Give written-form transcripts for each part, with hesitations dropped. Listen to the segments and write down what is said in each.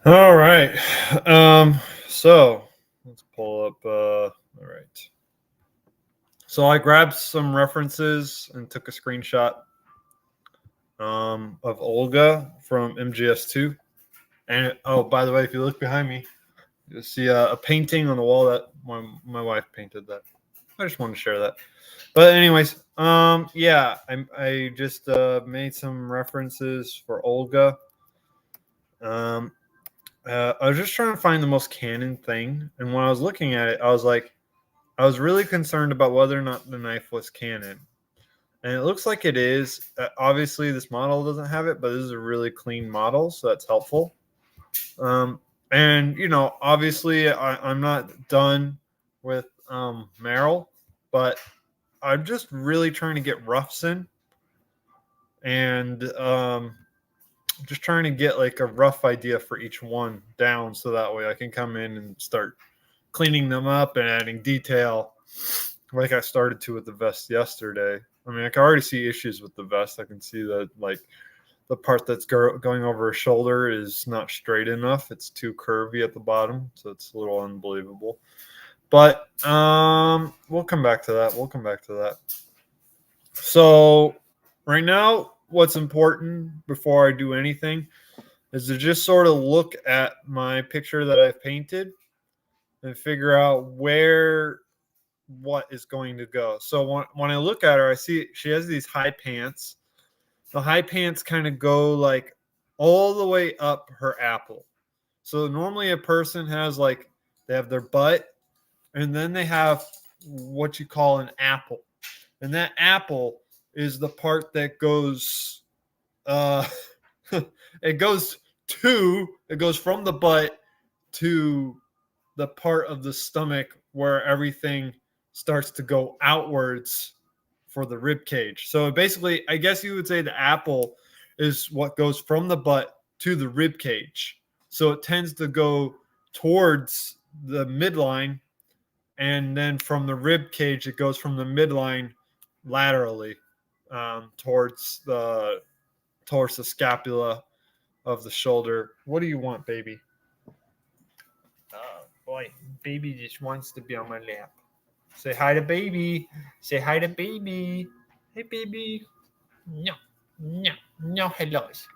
All right. So let's pull up. All right. So I grabbed some references and took a screenshot of Olga from mgs2. And oh, by the way, if you look behind me, you'll see a painting on the wall that my wife painted. That I just wanted to share that. But anyways, yeah, I just made some references for Olga. Um, I was just trying to find the most canon thing, and when I was looking at it, I was really concerned about whether or not the knife was canon, and it looks like it is. Obviously, this model doesn't have it, but this is a really clean model, so that's helpful. Um, and obviously, I'm not done with Meryl, but I'm just really trying to get roughs in, and just trying to get like a rough idea for each one down, so that way I can come in and start cleaning them up and adding detail, like I started to with the vest yesterday. I mean, I can already see issues with the vest. I can see that like the part that's going over her shoulder is not straight enough. It's too curvy at the bottom, so it's a little unbelievable. But we'll come back to that. We'll come back to that. So right now, what's important before I do anything is to just sort of look at my picture that I've painted and figure out where what is going to go. So when I look at her, I see she has these high pants. The high pants kind of go like all the way up her apple. So normally a person has like they have their butt and then they have what you call an apple. And that apple is the part that goes uh it goes from the butt to the part of the stomach where everything starts to go outwards for the rib cage. So basically, I guess you would say the apple is what goes from the butt to the rib cage. So it tends to go towards the midline, and then from the rib cage, it goes from the midline laterally towards the scapula of the shoulder. What do you want, baby? Boy, baby just wants to be on my lap. Say hi to baby. Say hi to baby. Hey, baby. No, no, no hellos.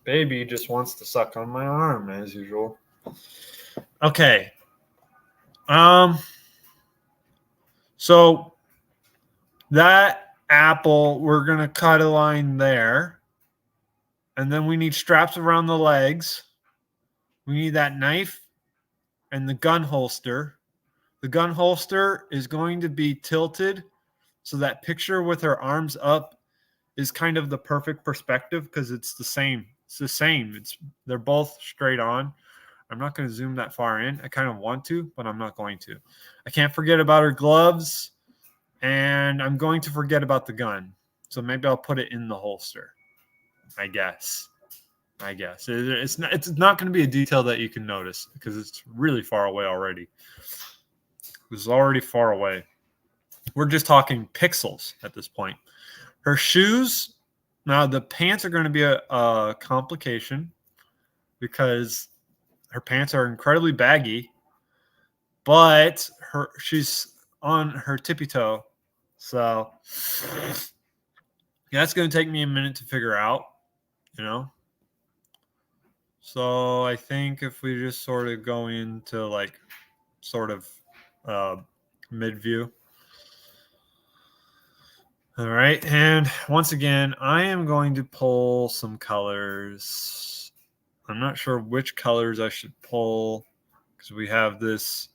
Baby just wants to suck on my arm as usual. Okay. Um. So that apple, we're gonna cut a line there, and then we need straps around the legs. We need that knife and the gun holster. The gun holster is going to be tilted so that picture with her arms up is kind of the perfect perspective because it's the same. It's the same. They're both straight on. I'm not going to zoom that far in. I kind of want to, but I'm not going to. I can't forget about her gloves, and I'm going to forget about the gun. So maybe I'll put it in the holster. I guess. It's not going to be a detail that you can notice because it's really far away already. It's already far away. We're just talking pixels at this point. Her shoes, now the pants are going to be a complication because her pants are incredibly baggy, but she's on her tippy toe. So that's going to take me a minute to figure out, you know. So I think if we just sort of go into like sort of mid view. All right, and once again, I am going to pull some colors. I'm not sure which colors I should pull because we have this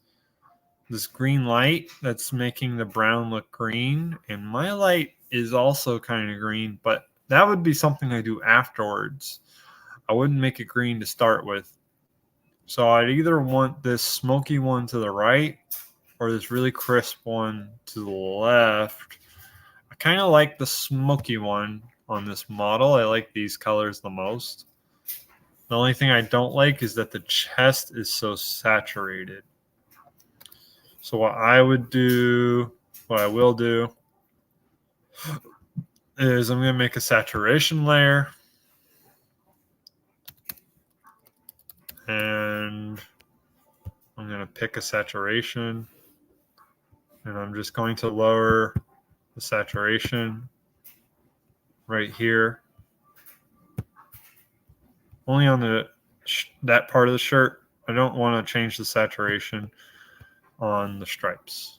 green light that's making the brown look green, and my light is also kind of green, but that would be something I do afterwards. I wouldn't make it green to start with. So I'd either want this smoky one to the right or this really crisp one to the left. I kind of like the smoky one on this model. I like these colors the most. The only thing I don't like is that the chest is so saturated. So what I will do is I'm going to make a saturation layer. And I'm going to pick a saturation. And I'm just going to lower the saturation right here. Only on that part of the shirt. I don't want to change the saturation on the stripes.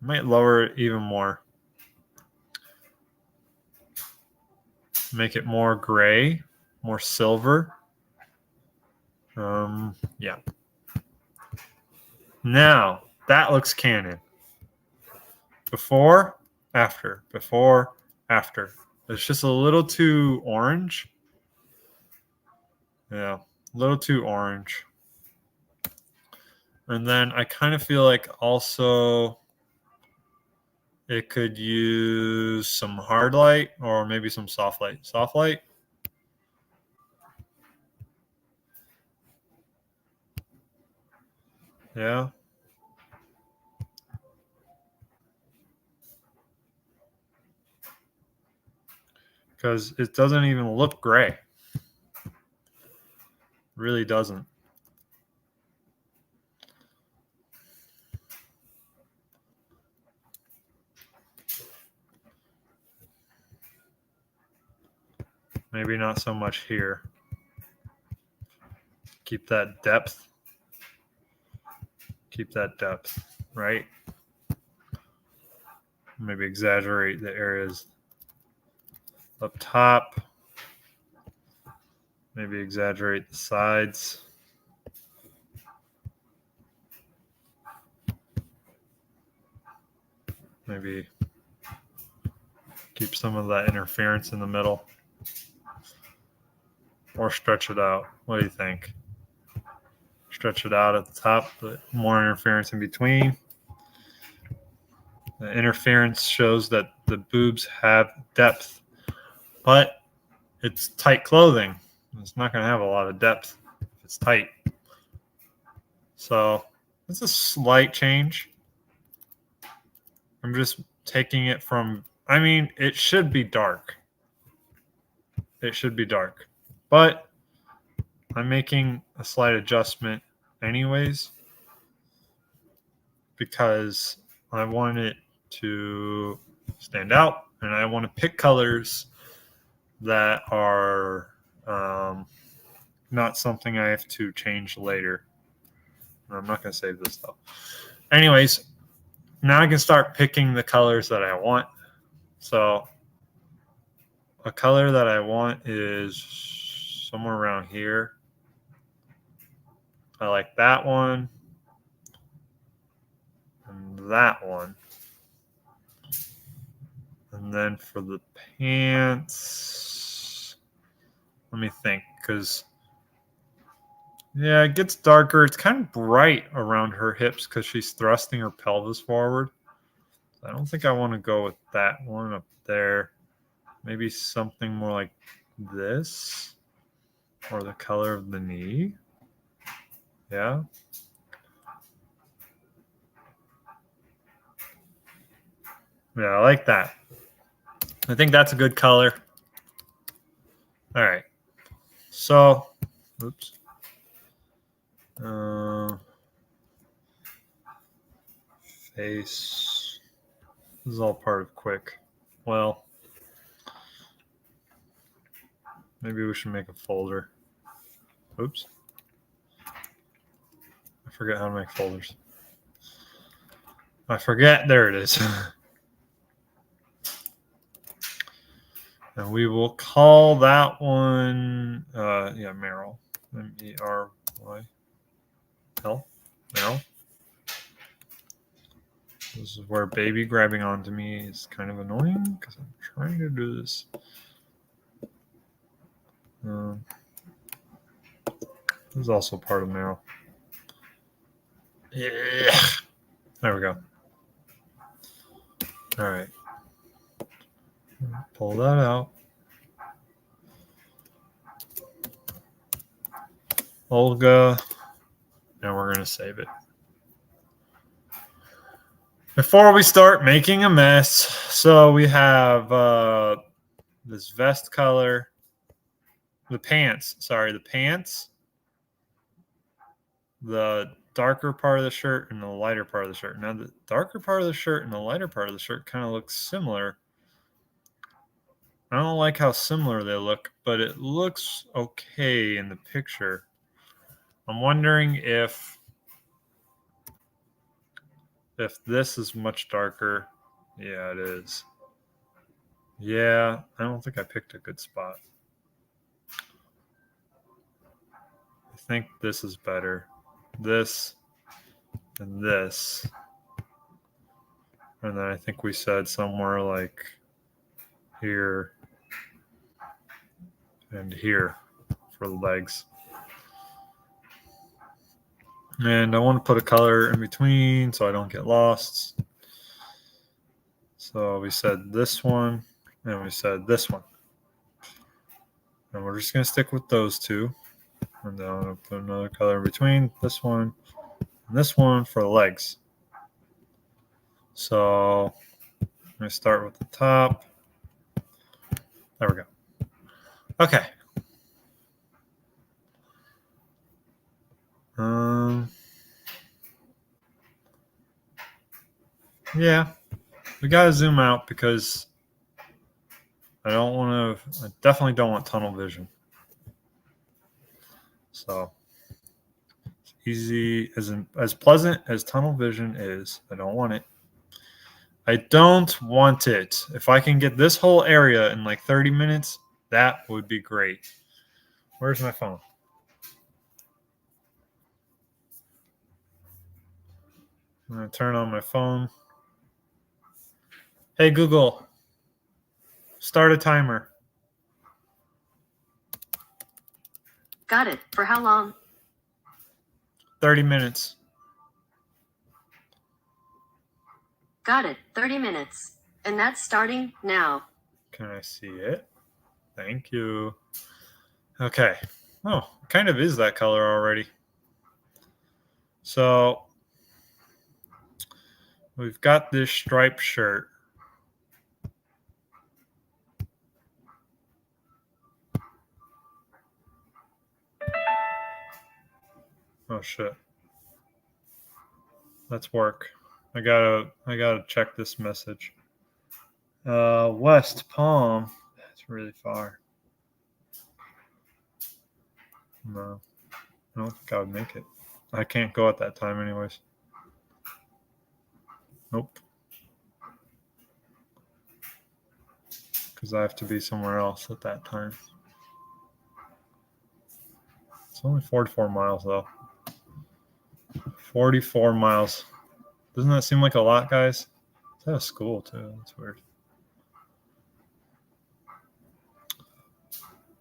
I might lower it even more. Make it more gray, more silver. Yeah. Now, that looks canon. Before, after. Before, after. It's just a little too orange. Yeah, a little too orange. And then I kind of feel like also it could use some hard light or maybe some soft light. Soft light. Yeah. Because it doesn't even look gray. Really doesn't. Maybe not so much here. Keep that depth. Keep that depth, right? Maybe exaggerate the areas up top. Maybe exaggerate the sides. Maybe keep some of that interference in the middle. Or stretch it out. What do you think? Stretch it out at the top, but more interference in between. The interference shows that the boobs have depth, but it's tight clothing. It's not going to have a lot of depth if it's tight. So it's a slight change. I'm just taking it from, I mean, it should be dark. It should be dark. But I'm making a slight adjustment anyways because I want it to stand out and I want to pick colors that are not something I have to change later. I'm not going to save this though. Anyways, now I can start picking the colors that I want. So a color that I want is somewhere around here. I like that one and that one. And then for the pants, let me think, because yeah, it gets darker. It's kind of bright around her hips because she's thrusting her pelvis forward. I don't think I want to go with that one up there. Maybe something more like this or the color of the knee. Yeah. Yeah, I like that. I think that's a good color. All right. So, oops. Face. This is all part of quick. Well, maybe we should make a folder. Oops. I forget how to make folders. I forget. There it is. And we will call that one, Meryl. M-E-R-Y-L. Meryl. This is where baby grabbing onto me is kind of annoying because I'm trying to do this. This is also part of Meryl. Yeah. There we go. All right. Pull that out. Olga. Now we're going to save it. Before we start making a mess, so we have this vest color. The pants. the darker part of the shirt and the lighter part of the shirt. Now, the darker part of the shirt and the lighter part of the shirt kind of look similar. I don't like how similar they look, but it looks okay in the picture. I'm wondering if this is much darker. Yeah, it is. Yeah, I don't think I picked a good spot. I think this is better. This and this. And then I think we said somewhere like here and here for the legs. And I want to put a color in between so I don't get lost. So we said this one and we said this one. And we're just going to stick with those two. And then I'm going to put another color in between this one and this one for the legs. So I'm going to start with the top. There we go. Okay. Yeah, we got to zoom out because I definitely don't want tunnel vision. So easy, as pleasant as tunnel vision is, I don't want it. I don't want it. If I can get this whole area in like 30 minutes, that would be great. Where's my phone? I'm going to turn on my phone. Hey, Google, start a timer. Got it. For how long? 30 minutes. Got it. 30 minutes. And that's starting now. Can I see it? Thank you. Okay. Oh, it kind of is that color already. So we've got this striped shirt. Oh shit. Let's work. I gotta check this message. West Palm. That's really far. No, I don't think I would make it. I can't go at that time anyways. Nope. Because I have to be somewhere else at that time. It's only 44 miles though. 44 miles. Doesn't that seem like a lot, guys? Is that a school too? That's weird.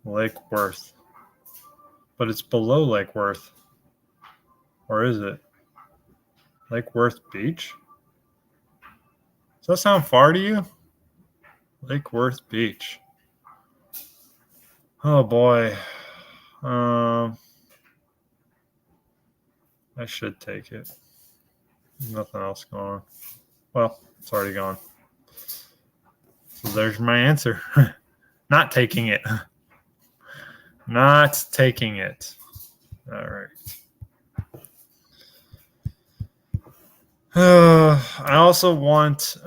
Lake Worth. But it's below Lake Worth. Or is it? Lake Worth Beach? Does that sound far to you? Lake Worth Beach. Oh boy. I should take it. Nothing else going on. Well, it's already gone. So there's my answer. Not taking it. Not taking it. All right. I also want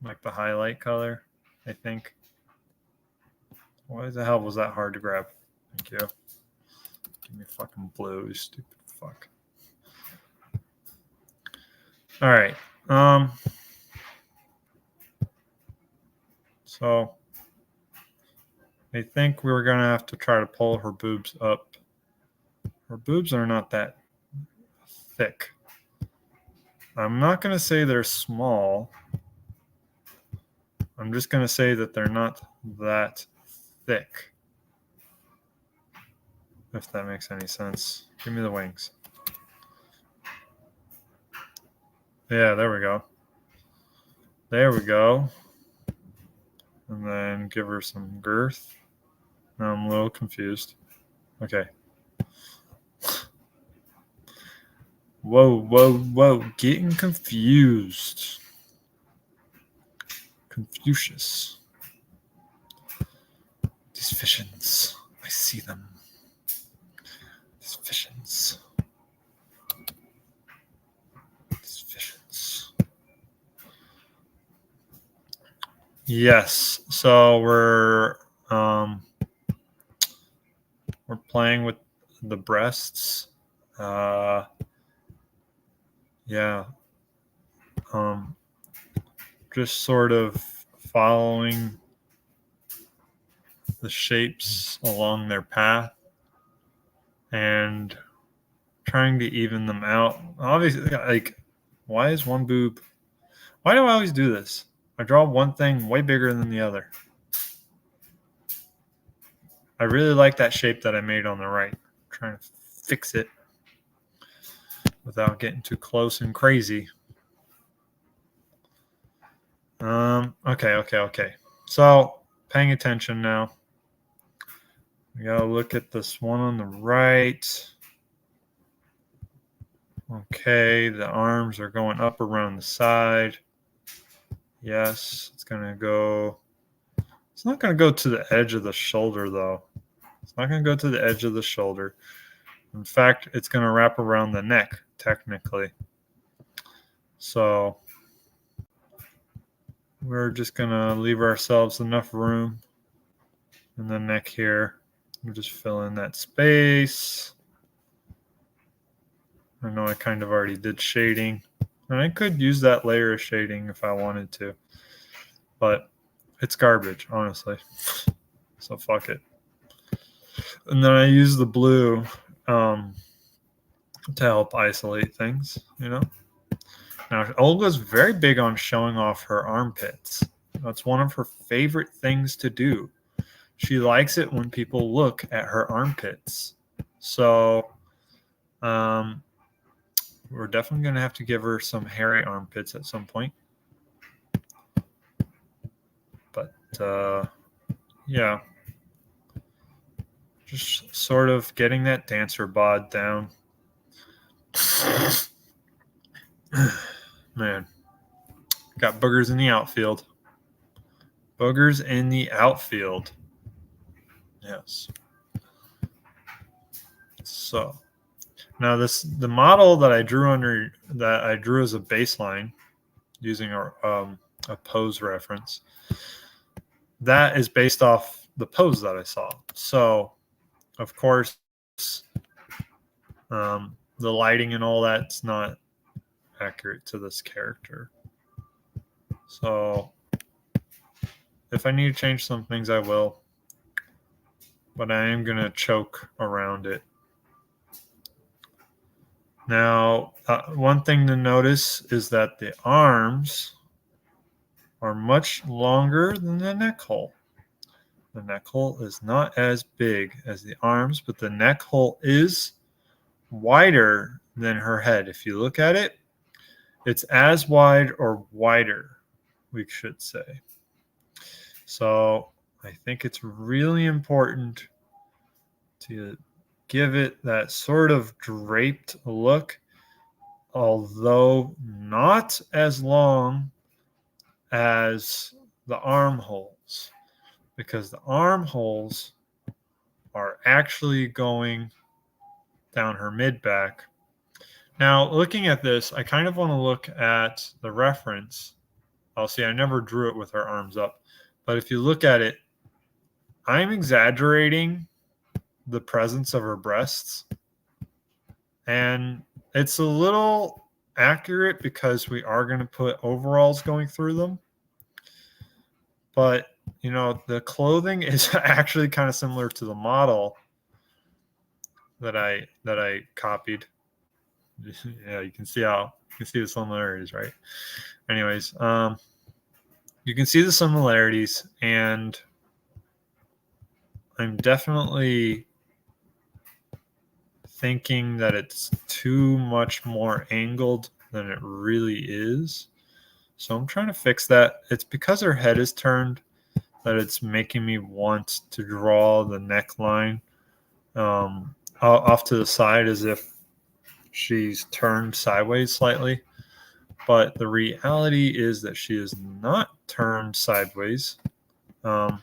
like the highlight color, I think. Why the hell was that hard to grab? Thank you. Give me fucking blue, you stupid fuck. All right. So I think we were gonna have to try to pull her boobs up. Her boobs are not that thick. I'm not gonna say they're small. I'm just gonna say that they're not that thick. If that makes any sense. Give me the wings. Yeah, there we go. There we go. And then give her some girth. Now I'm a little confused. Okay. Whoa. Getting confused. Confucius. These visions, I see them. Fissions. Yes. So we're playing with the breasts. Yeah. Just sort of following the shapes along their path and trying to even them out. Obviously, like, why is one boob? Why do I always do this? I draw one thing way bigger than the other. I really like that shape that I made on the right. I'm trying to fix it without getting too close and crazy. Okay. So, paying attention now. We gotta look at this one on the right. Okay, the arms are going up around the side. Yes, it's gonna go. It's not gonna go to the edge of the shoulder though. It's not gonna go to the edge of the shoulder. In fact, it's gonna wrap around the neck, technically. So we're just gonna leave ourselves enough room in the neck here. We'll just fill in that space. I know I kind of already did shading, and I could use that layer of shading if I wanted to, but it's garbage, honestly. So fuck it. And then I use the blue to help isolate things, you know. Now, Olga's very big on showing off her armpits. That's one of her favorite things to do. She likes it when people look at her armpits. So, we're definitely going to have to give her some hairy armpits at some point. But, yeah. Just sort of getting that dancer bod down. Man. Got boogers in the outfield. Boogers in the outfield. Yes. So now the model that I drew as a baseline using a pose reference, that is based off the pose that I saw. So of course, the lighting and all that's not accurate to this character. So if I need to change some things, I will. But I am going to choke around it. Now, one thing to notice is that the arms are much longer than the neck hole. The neck hole is not as big as the arms, but the neck hole is wider than her head. If you look at it, it's as wide or wider, we should say. So I think it's really important to give it that sort of draped look, although not as long as the armholes, because the armholes are actually going down her mid-back. Now, looking at this, I kind of want to look at the reference. I'll see, I never drew it with her arms up, but if you look at it, I'm exaggerating the presence of her breasts, and it's a little accurate because we are going to put overalls going through them, but you know, the clothing is actually kind of similar to the model that I copied. Yeah, you can see the similarities, right? Anyways, you can see the similarities, and I'm definitely thinking that it's too much more angled than it really is. So I'm trying to fix that. It's because her head is turned that it's making me want to draw the neckline off to the side as if she's turned sideways slightly. But the reality is that she is not turned sideways. And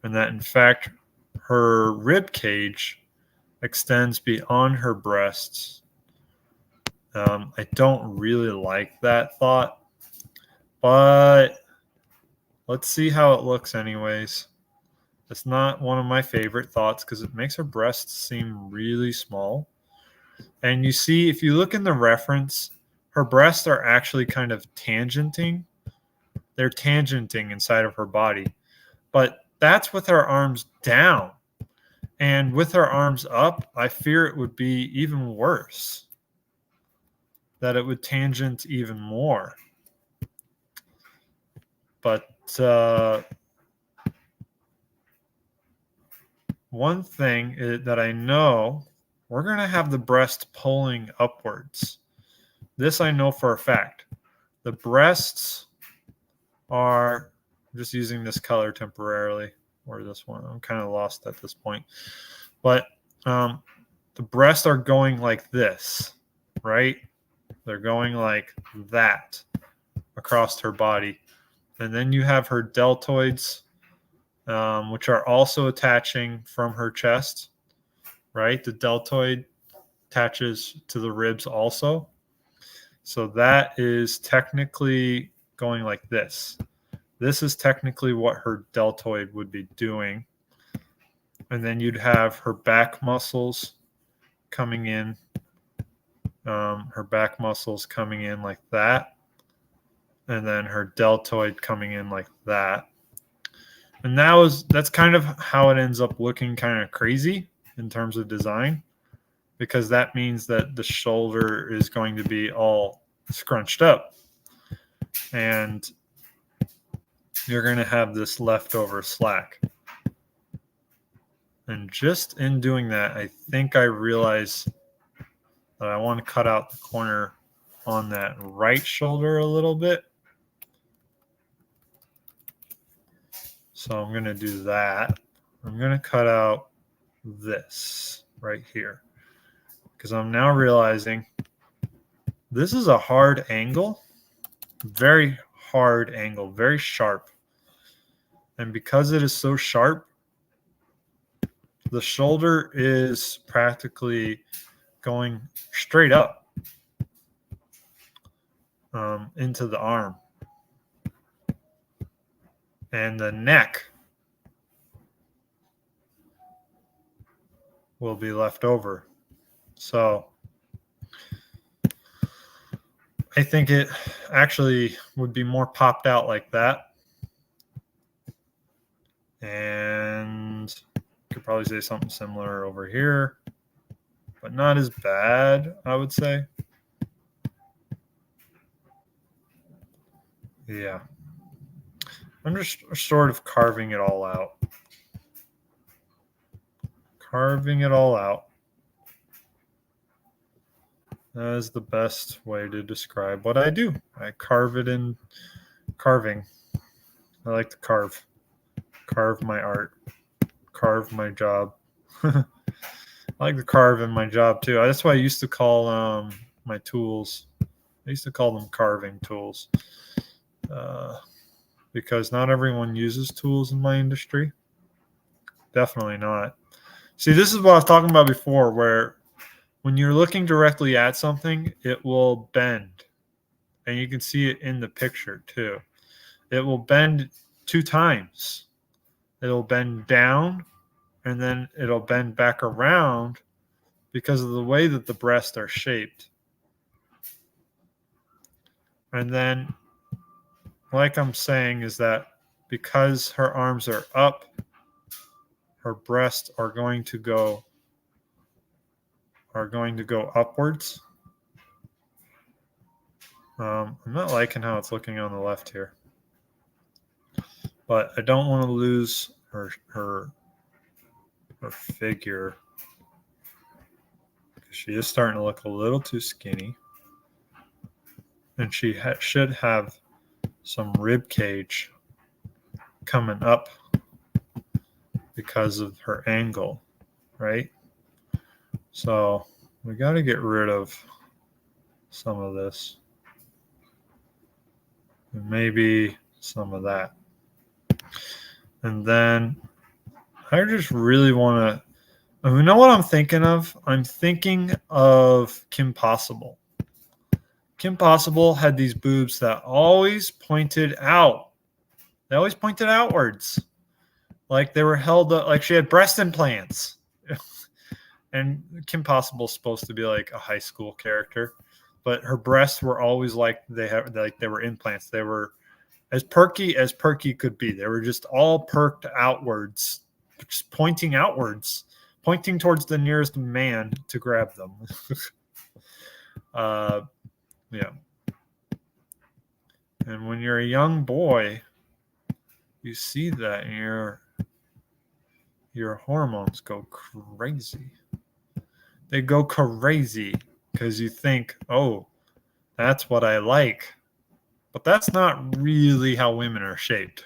that, in fact, her rib cage extends beyond her breasts. I don't really like that thought, but let's see how it looks anyways. It's not one of my favorite thoughts because it makes her breasts seem really small. And you see, if you look in the reference, her breasts are actually kind of tangenting. They're tangenting inside of her body. But that's with her arms down. And with her arms up, I fear it would be even worse. That it would tangent even more. But one thing that I know, we're going to have the breast pulling upwards. This I know for a fact. The breasts are, I'm just using this color temporarily, or this one. I'm kind of lost at this point. But the breasts are going like this, right? They're going like that across her body. And then you have her deltoids, which are also attaching from her chest, right? The deltoid attaches to the ribs also. So that is technically going like this. This is technically what her deltoid would be doing. And then you'd have her back muscles coming in. Her back muscles coming in like that. And then her deltoid coming in like that. And that's kind of how it ends up looking kind of crazy in terms of design, because that means that the shoulder is going to be all scrunched up. And you're going to have this leftover slack. And just in doing that, I think I realize that I want to cut out the corner on that right shoulder a little bit. So I'm going to do that. I'm going to cut out this right here, because I'm now realizing this is a hard angle, very hard angle, very sharp. And because it is so sharp, the shoulder is practically going straight up into the arm. And the neck will be left over. So I think it actually would be more popped out like that. And could probably say something similar over here, but not as bad, I would say. Yeah. I'm just sort of carving it all out. Carving it all out. That is the best way to describe what I do. I carve it in carving. I like to carve. Carve my art. Carve my job. I like to carve in my job too. That's why I used to call my tools. I used to call them carving tools. Because not everyone uses tools in my industry. Definitely not. See, this is what I was talking about before, where when you're looking directly at something, it will bend. And you can see it in the picture too. It will bend 2 times. It'll bend down, and then it'll bend back around because of the way that the breasts are shaped. And then, like I'm saying, is that because her arms are up, her breasts are going to go upwards. I'm not liking how it's looking on the left here, but I don't want to lose her figure. She is starting to look a little too skinny, and she should have some rib cage coming up because of her angle, right? So we got to get rid of some of this, and maybe some of that. And then I just really want to You know what I'm thinking of? I'm thinking of Kim Possible. Kim Possible had these boobs that always pointed out. They always pointed outwards. Like they were held up, like she had breast implants. And Kim Possible's supposed to be like a high school character, but her breasts were always like they were implants. They were as perky could be. They were just all perked outwards, just pointing outwards, pointing towards the nearest man to grab them. Yeah. And when you're a young boy, you see that and your hormones go crazy. They go crazy because you think, oh, that's what I like. But that's not really how women are shaped.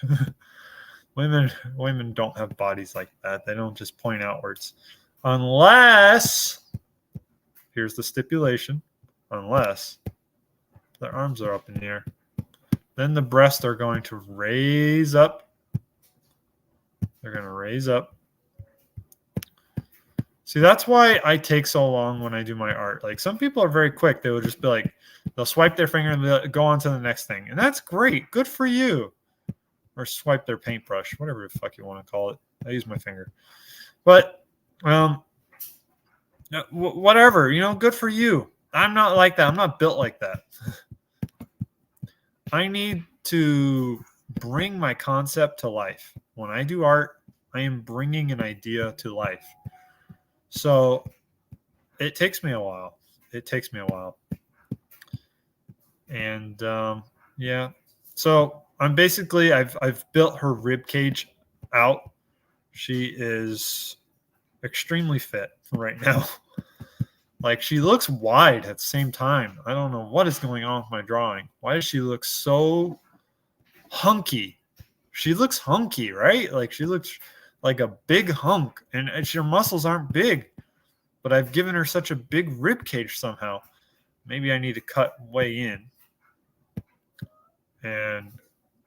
Women don't have bodies like that. They don't just point outwards. Unless, here's the stipulation, unless their arms are up in the air. Then the breasts are going to raise up. They're going to raise up. See, that's why I take so long when I do my art. Like some people are very quick. They will just be like, they'll swipe their finger and they'll go on to the next thing. And that's great. Good for you. Or swipe their paintbrush, whatever the fuck you want to call it. I use my finger. But whatever, good for you. I'm not like that. I'm not built like that. I need to bring my concept to life. When I do art, I am bringing an idea to life. So it takes me a while. And yeah. So I'm basically I've built her rib cage out. She is extremely fit right now. Like she looks wide at the same time. I don't know what is going on with my drawing. Why does she look so hunky? She looks hunky, right? Like she looks like a big hunk, and her muscles aren't big. But I've given her such a big rib cage somehow. Maybe I need to cut way in and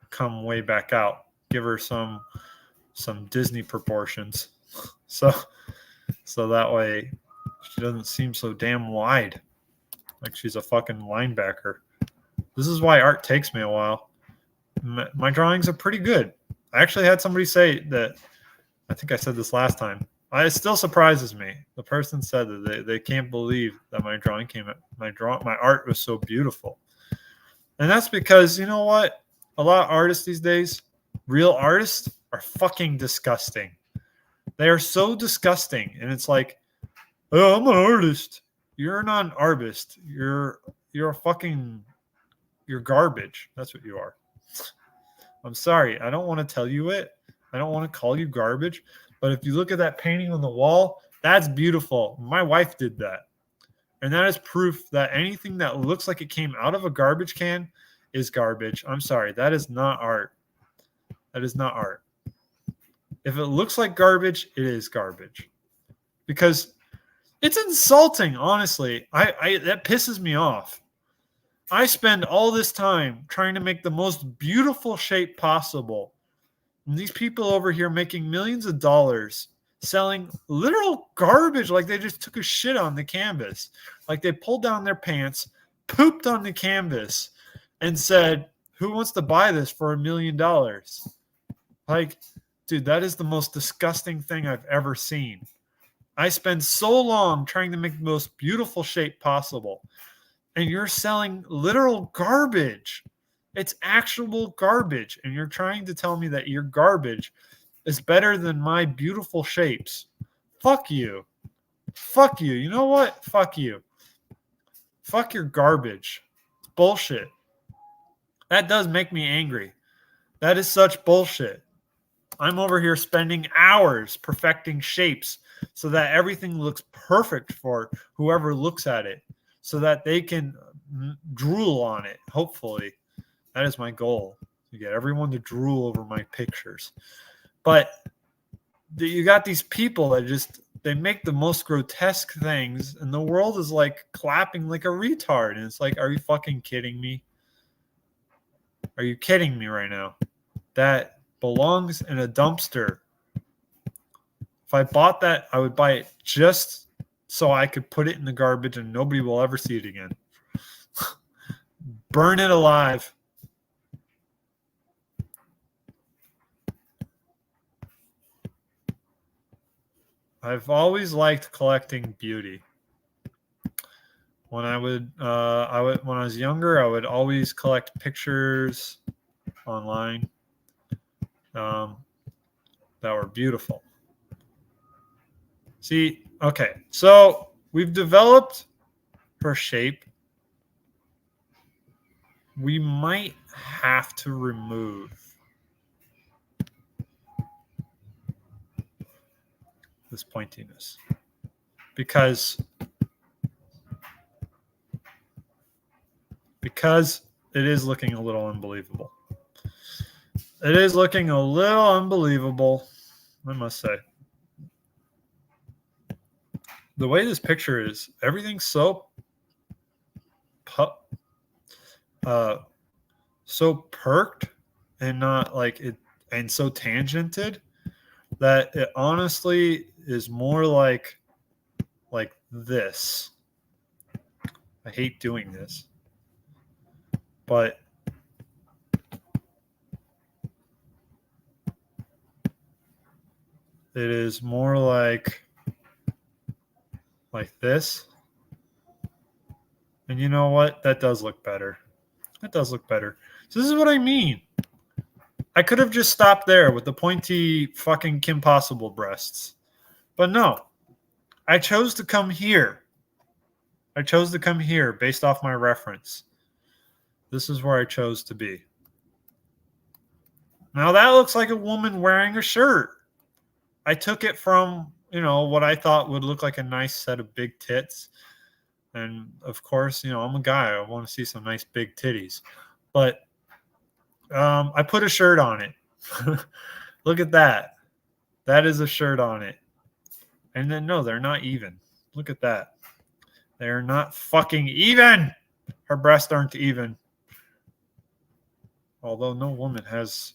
come way back out. Give her some Disney proportions. So that way she doesn't seem so damn wide. Like she's a fucking linebacker. This is why art takes me a while. My drawings are pretty good. I actually had somebody say that, I think I said this last time. It still surprises me. The person said that they can't believe that my drawing came out. My art was so beautiful. And that's because, you know what? A lot of artists these days, real artists, are fucking disgusting. They are so disgusting. And it's like, oh, I'm an artist. You're not an artist. You're garbage. That's what you are. I'm sorry. I don't want to tell you it. I don't want to call you garbage. But if you look at that painting on the wall, that's beautiful. My wife did that. And that is proof that anything that looks like it came out of a garbage can is garbage. I'm sorry. That is not art. That is not art. If it looks like garbage, it is garbage. Because it's insulting, honestly. That pisses me off. I spend all this time trying to make the most beautiful shape possible. And these people over here making millions of dollars selling literal garbage, like they just took a shit on the canvas. Like they pulled down their pants, pooped on the canvas, and said, who wants to buy this for $1 million? Like, dude, that is the most disgusting thing I've ever seen. I spend so long trying to make the most beautiful shape possible. And you're selling literal garbage. It's actual garbage. And you're trying to tell me that your garbage is better than my beautiful shapes. Fuck you. Fuck you. You know what? Fuck you. Fuck your garbage. It's bullshit. That does make me angry. That is such bullshit. I'm over here spending hours perfecting shapes so that everything looks perfect for whoever looks at it, so that they can drool on it, hopefully. That is my goal, to get everyone to drool over my pictures. But you got these people that they make the most grotesque things, and the world is like clapping like a retard. And it's like, are you fucking kidding me? Are you kidding me right now? That belongs in a dumpster. If I bought that, I would buy it just so I could put it in the garbage and nobody will ever see it again. Burn it alive. I've always liked collecting beauty. When I would when I was younger, I would always collect pictures online that were beautiful. See, okay, so we've developed her shape. We might have to remove this pointiness because it is looking a little unbelievable. It is looking a little unbelievable, I must say. The way this picture is, everything's so so perked and not like it, and so tangented that it honestly is more like this. I hate doing this, but it is more like this. And you know what? That does look better. That does look better. So this is what I mean. I could have just stopped there with the pointy fucking Kim Possible breasts. But no. I chose to come here. I chose to come here based off my reference. This is where I chose to be. Now that looks like a woman wearing a shirt. I took it from, what I thought would look like a nice set of big tits. And of course, I'm a guy. I want to see some nice big titties. But I put a shirt on it. Look at that. That is a shirt on it. And then, no, they're not even. Look at that. They're not fucking even. Her breasts aren't even. Although no woman has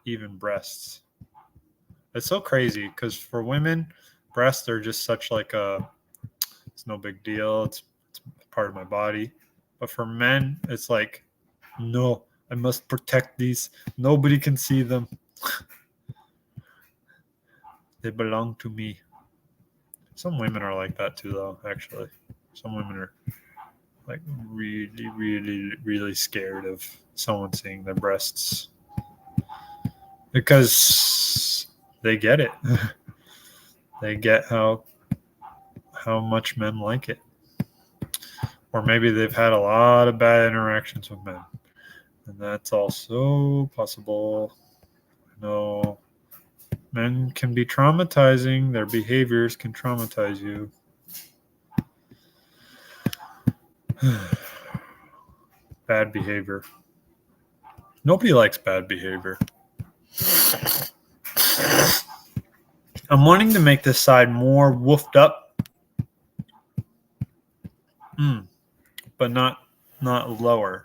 even breasts. It's so crazy because for women, breasts are just such like it's no big deal. It's part of my body. But for men, it's like, no, I must protect these. Nobody can see them. They belong to me. Some women are like that too, though, actually. Some women are like really, really, really scared of someone seeing their breasts. Because they get it. They get how much men like it. Or maybe they've had a lot of bad interactions with men. And that's also possible. No, men can be traumatizing. Their behaviors can traumatize you. Bad behavior. Nobody likes bad behavior. I'm wanting to make this side more woofed up. But not lower.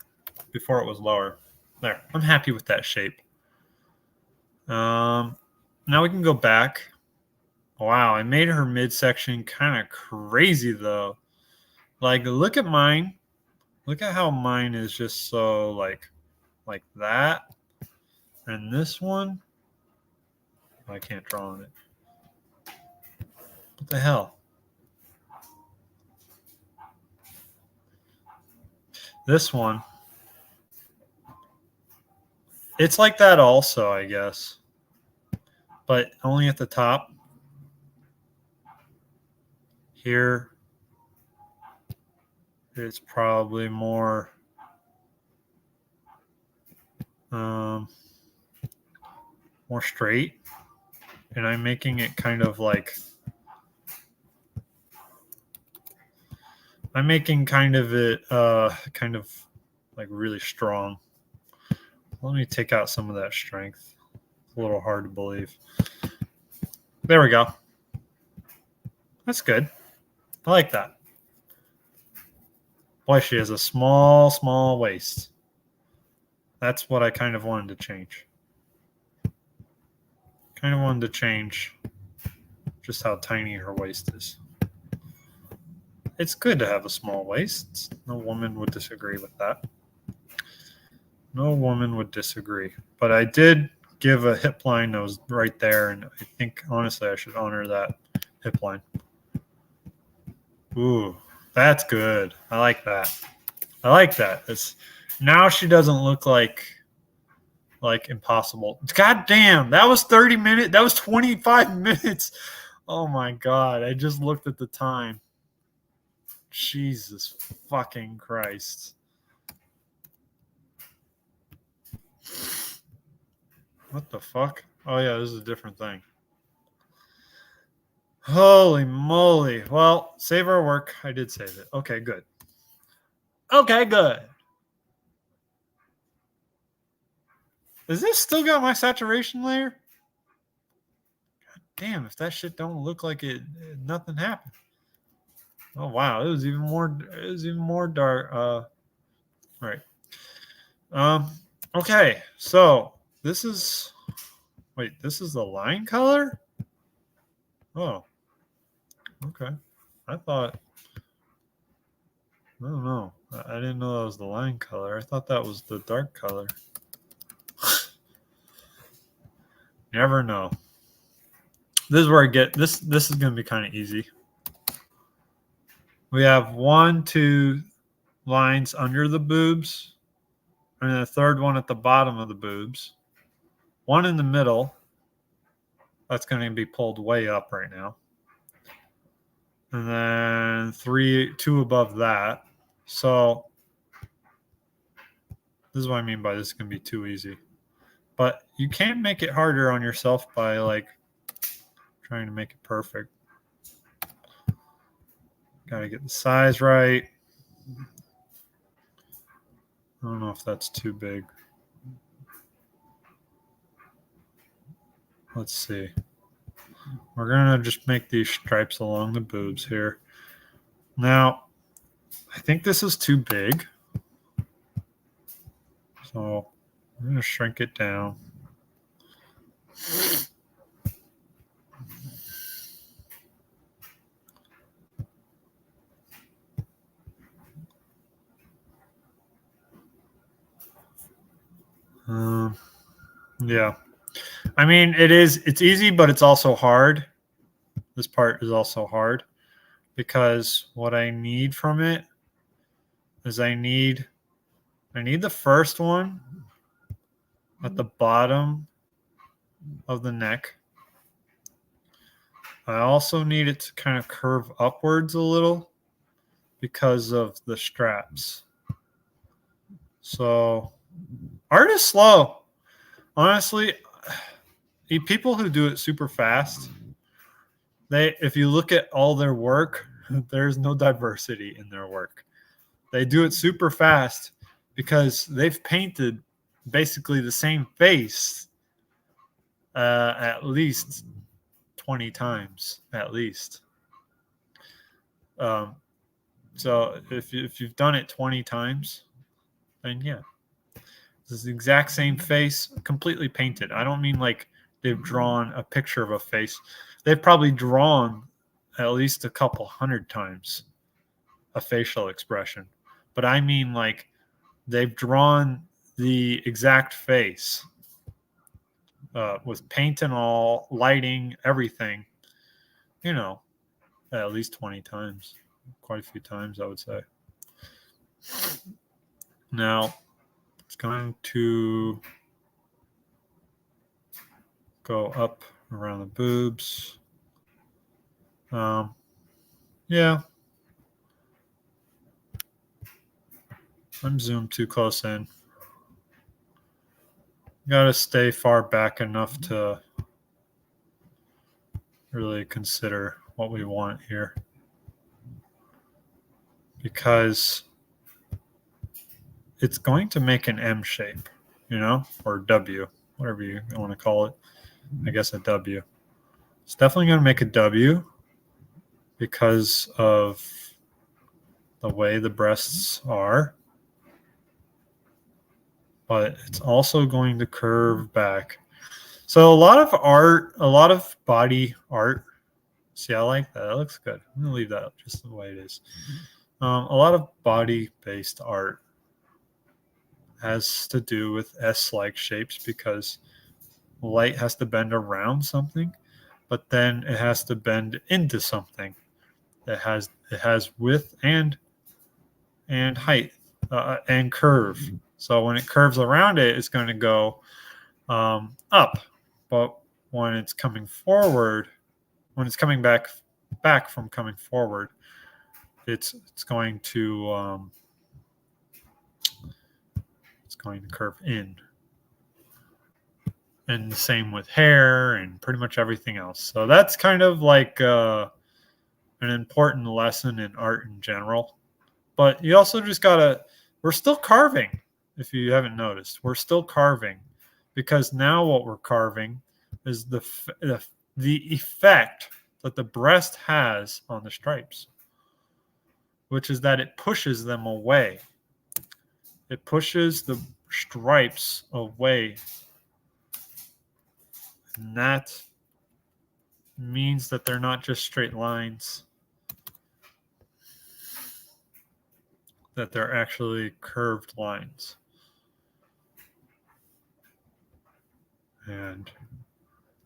Before it was lower. There. I'm happy with that shape. Now we can go back. Wow, I made her midsection kind of crazy though. Like, look at mine. Look at how mine is just so like that. And this one, I can't draw on it. What the hell? This one. It's like that also, I guess. But only at the top. Here, it's probably more straight. And I'm making it kind of like like really strong. Let me take out some of that strength. It's a little hard to believe. There we go. That's good. I like that. Boy, she has a small waist. That's what I kind of wanted to change. just how tiny her waist is. It's good to have a small waist. No woman would disagree with that. No woman would disagree. But I did give a hip line that was right there, and I think, honestly, I should honor that hip line. Ooh, that's good. I like that. I like that. It's, now she doesn't look like impossible. God damn, that was 30 minutes. That was 25 minutes. Oh my God. I just looked at the time. Jesus fucking Christ. What the fuck? Oh yeah, this is a different thing. Holy moly. Well, save our work. I did save it. Okay, good. Okay, good. Is this still got my saturation layer? God damn, if that shit don't look like it, nothing happened. Oh wow, it was even more dark. Right. Okay, so this is the line color? Oh. Okay. I thought, I don't know. I didn't know that was the line color. I thought that was the dark color. Never know. This is where I get this is gonna be kind of easy. We have 1, 2 lines under the boobs, and then a third one at the bottom of the boobs. One in the middle. That's going to be pulled way up right now. And then 2 above that. So this is what I mean by this is going to be too easy. But you can't make it harder on yourself by like trying to make it perfect. Got to get the size right. I don't know if that's too big. Let's see. We're going to just make these stripes along the boobs here. Now, I think this is too big. So I'm going to shrink it down. Yeah. I mean, it's easy, but it's also hard. This part is also hard because what I need from it is I need the first one at the bottom of the neck. I also need it to kind of curve upwards a little because of the straps. So art is slow. Honestly, people who do it super fast, if you look at all their work, there's no diversity in their work. They do it super fast because they've painted basically the same face at least 20 times, at least. So if you've done it 20 times, then yeah. This is the exact same face, completely painted. I don't mean like they've drawn a picture of a face. They've probably drawn at least a couple hundred times a facial expression. But I mean like they've drawn the exact face with paint and all, lighting, everything, at least 20 times. Quite a few times, I would say. Now, it's going to go up around the boobs. Yeah. I'm zoomed too close in. Got to stay far back enough to really consider what we want here. Because it's going to make an M shape, or W, whatever you want to call it. I guess a W. It's definitely going to make a W because of the way the breasts are. But it's also going to curve back. So a lot of body art See, I like that. That looks good. I'm gonna leave that just the way it is. A lot of body-based art has to do with S-like shapes because light has to bend around something, but then it has to bend into something. It has width and height and curve. So when it curves around it, it's going to go up. But when it's coming forward, when it's coming back from coming forward, it's going to curve in. And the same with hair and pretty much everything else. So that's kind of like an important lesson in art in general. But you also just gotta, we're still carving, if you haven't noticed. We're still carving because now what we're carving is the effect that the breast has on the stripes, which is that it pushes them away. It pushes the stripes away. And that means that they're not just straight lines, that they're actually curved lines. And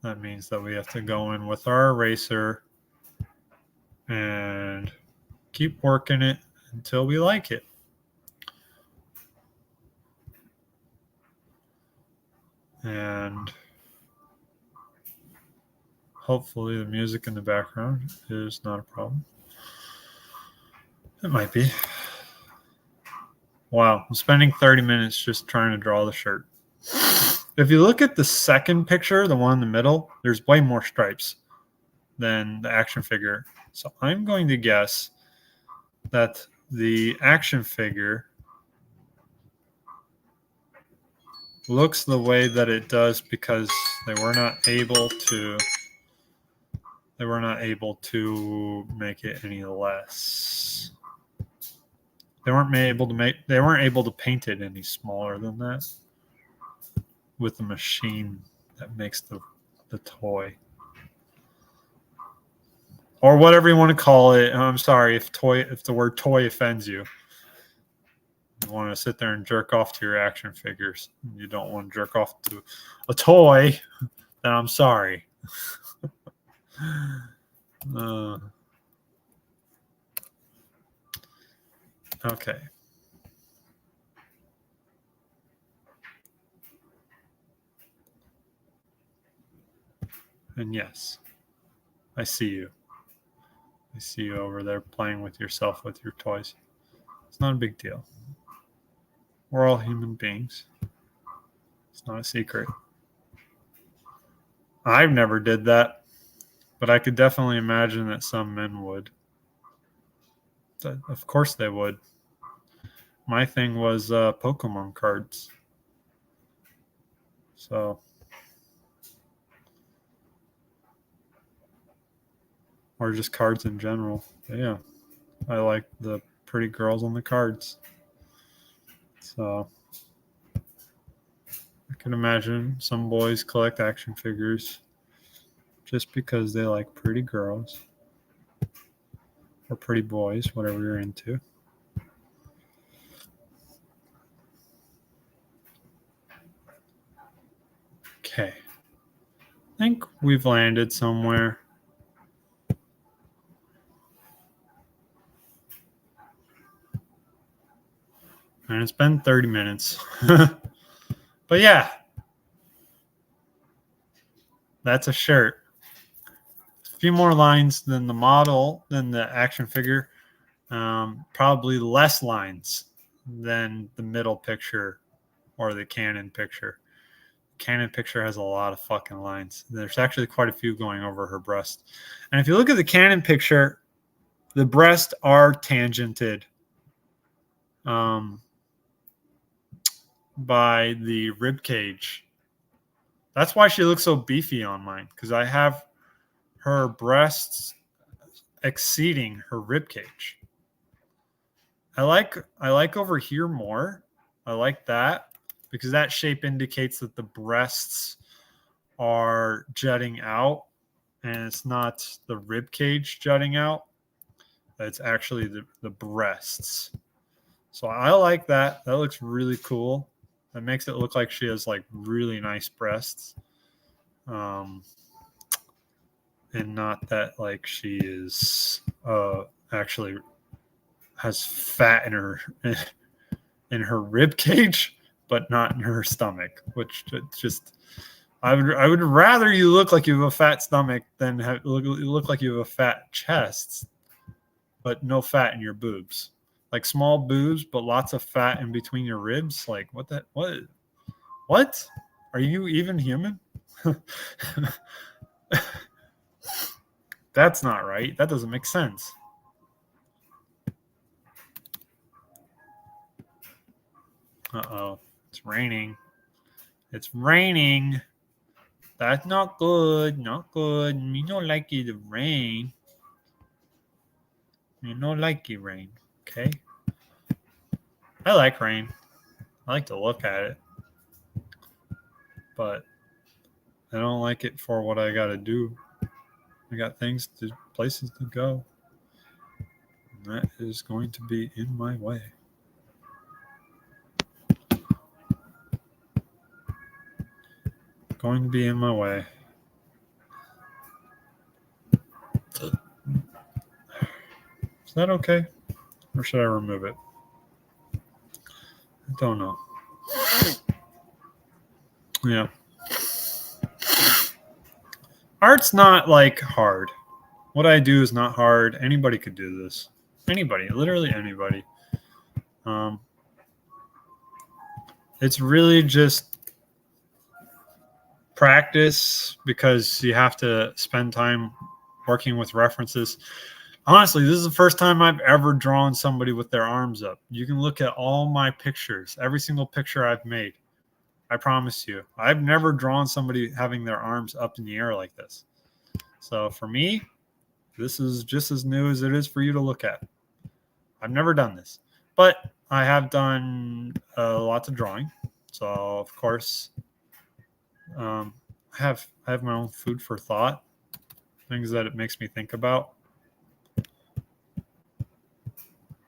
that means that we have to go in with our eraser and keep working it until we like it. And hopefully the music in the background is not a problem. It might be. Wow, I'm spending 30 minutes just trying to draw the shirt. If you look at the second picture, the one in the middle, there's way more stripes than the action figure. So I'm going to guess that the action figure looks the way that it does because they were not able to make it any less. They weren't able to paint it any smaller than that with the machine that makes the toy. Or whatever you want to call it. I'm sorry if the word toy offends you. You want to sit there and jerk off to your action figures. You don't want to jerk off to a toy, then I'm sorry. Okay. And yes, I see you. I see you over there playing with yourself with your toys. It's not a big deal. We're all human beings. It's not a secret. I've never did that, but I could definitely imagine that some men would. Of course they would. My thing was Pokemon cards. So, or just cards in general. But yeah, I like the pretty girls on the cards. So, I can imagine some boys collect action figures just because they like pretty girls or pretty boys, whatever you're into. Okay. I think we've landed somewhere. And it's been 30 minutes. But yeah, that's a shirt. A few more lines than the action figure. Probably less lines than the middle picture or the Canon picture. Canon picture has a lot of fucking lines. There's actually quite a few going over her breast. And if you look at the Canon picture, the breasts are tangented by the rib cage. That's why she looks so beefy on mine, because I have her breasts exceeding her rib cage. I like over here more. I like that because that shape indicates that the breasts are jutting out and it's not the rib cage jutting out. It's actually the breasts. So I like that. That looks really cool. That makes it look like she has like really nice breasts. And not that like she is actually has fat in her rib cage, but not in her stomach, which just I would rather you look like you have a fat stomach than look like you have a fat chest, but no fat in your boobs. Like small boobs, but lots of fat in between your ribs. Like what? What? Are you even human? That's not right. That doesn't make sense. Uh-oh. It's raining. It's raining. That's not good. Not good. Me don't like it rain. Me don't like it rain. Okay. I like rain. I like to look at it. But I don't like it for what I gotta do. I got places to go. And that is going to be in my way. Going to be in my way. Is that okay? Or should I remove it? I don't know. Yeah. Art's not like hard. What I do is not hard. Anybody could do this. Anybody, literally anybody. It's really just practice because you have to spend time working with references. Honestly, this is the first time I've ever drawn somebody with their arms up. You can look at all my pictures, every single picture I've made. I promise you. I've never drawn somebody having their arms up in the air like this. So for me, this is just as new as it is for you to look at. I've never done this, but I have done lots of drawing. So of course, I have my own food for thought, things that it makes me think about.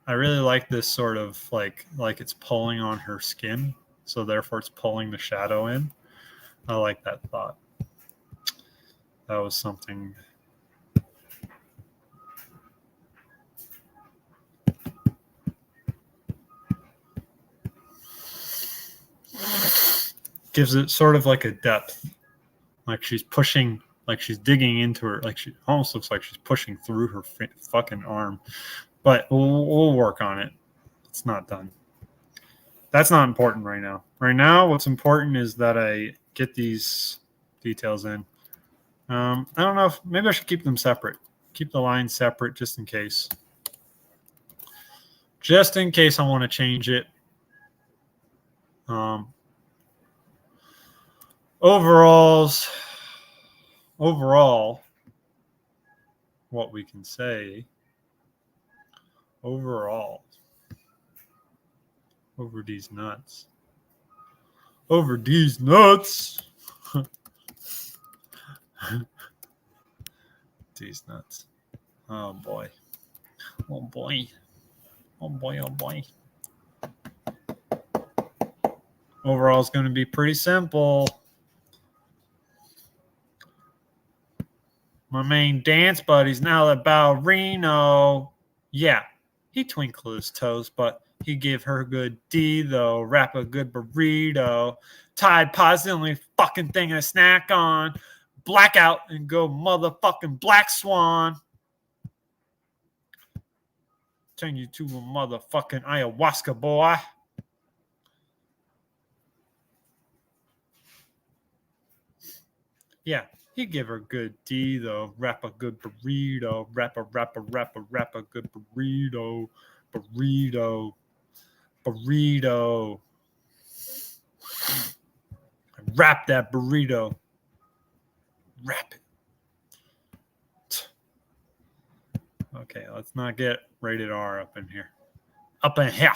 I really like this sort of like it's pulling on her skin, so therefore it's pulling the shadow in. I like that thought. That was something. Gives it sort of like a depth, like she's pushing, like she's digging into her, like she almost looks like she's pushing through her fucking arm. But we'll work on it. It's not done. That's not important right now. Right now, what's important is that I get these details in. I don't know if maybe I should keep them separate. Keep the lines separate just in case. Just in case I want to change it. Overall, what we can say overall over these nuts. These nuts. Oh boy. Overall, it's going to be pretty simple. My main dance buddy's now a ballerino. Yeah, he twinkled his toes, but he give her a good D, though. Wrap a good burrito. Tide Pod's the only fucking thing I snack on. Blackout and go motherfucking Black Swan. Turn you to a motherfucking ayahuasca, boy. Yeah, he give her good D, though. Wrap a good burrito. Wrap a good burrito. Burrito. Wrap that burrito. Wrap it. Okay, let's not get rated R up in here. Up in here.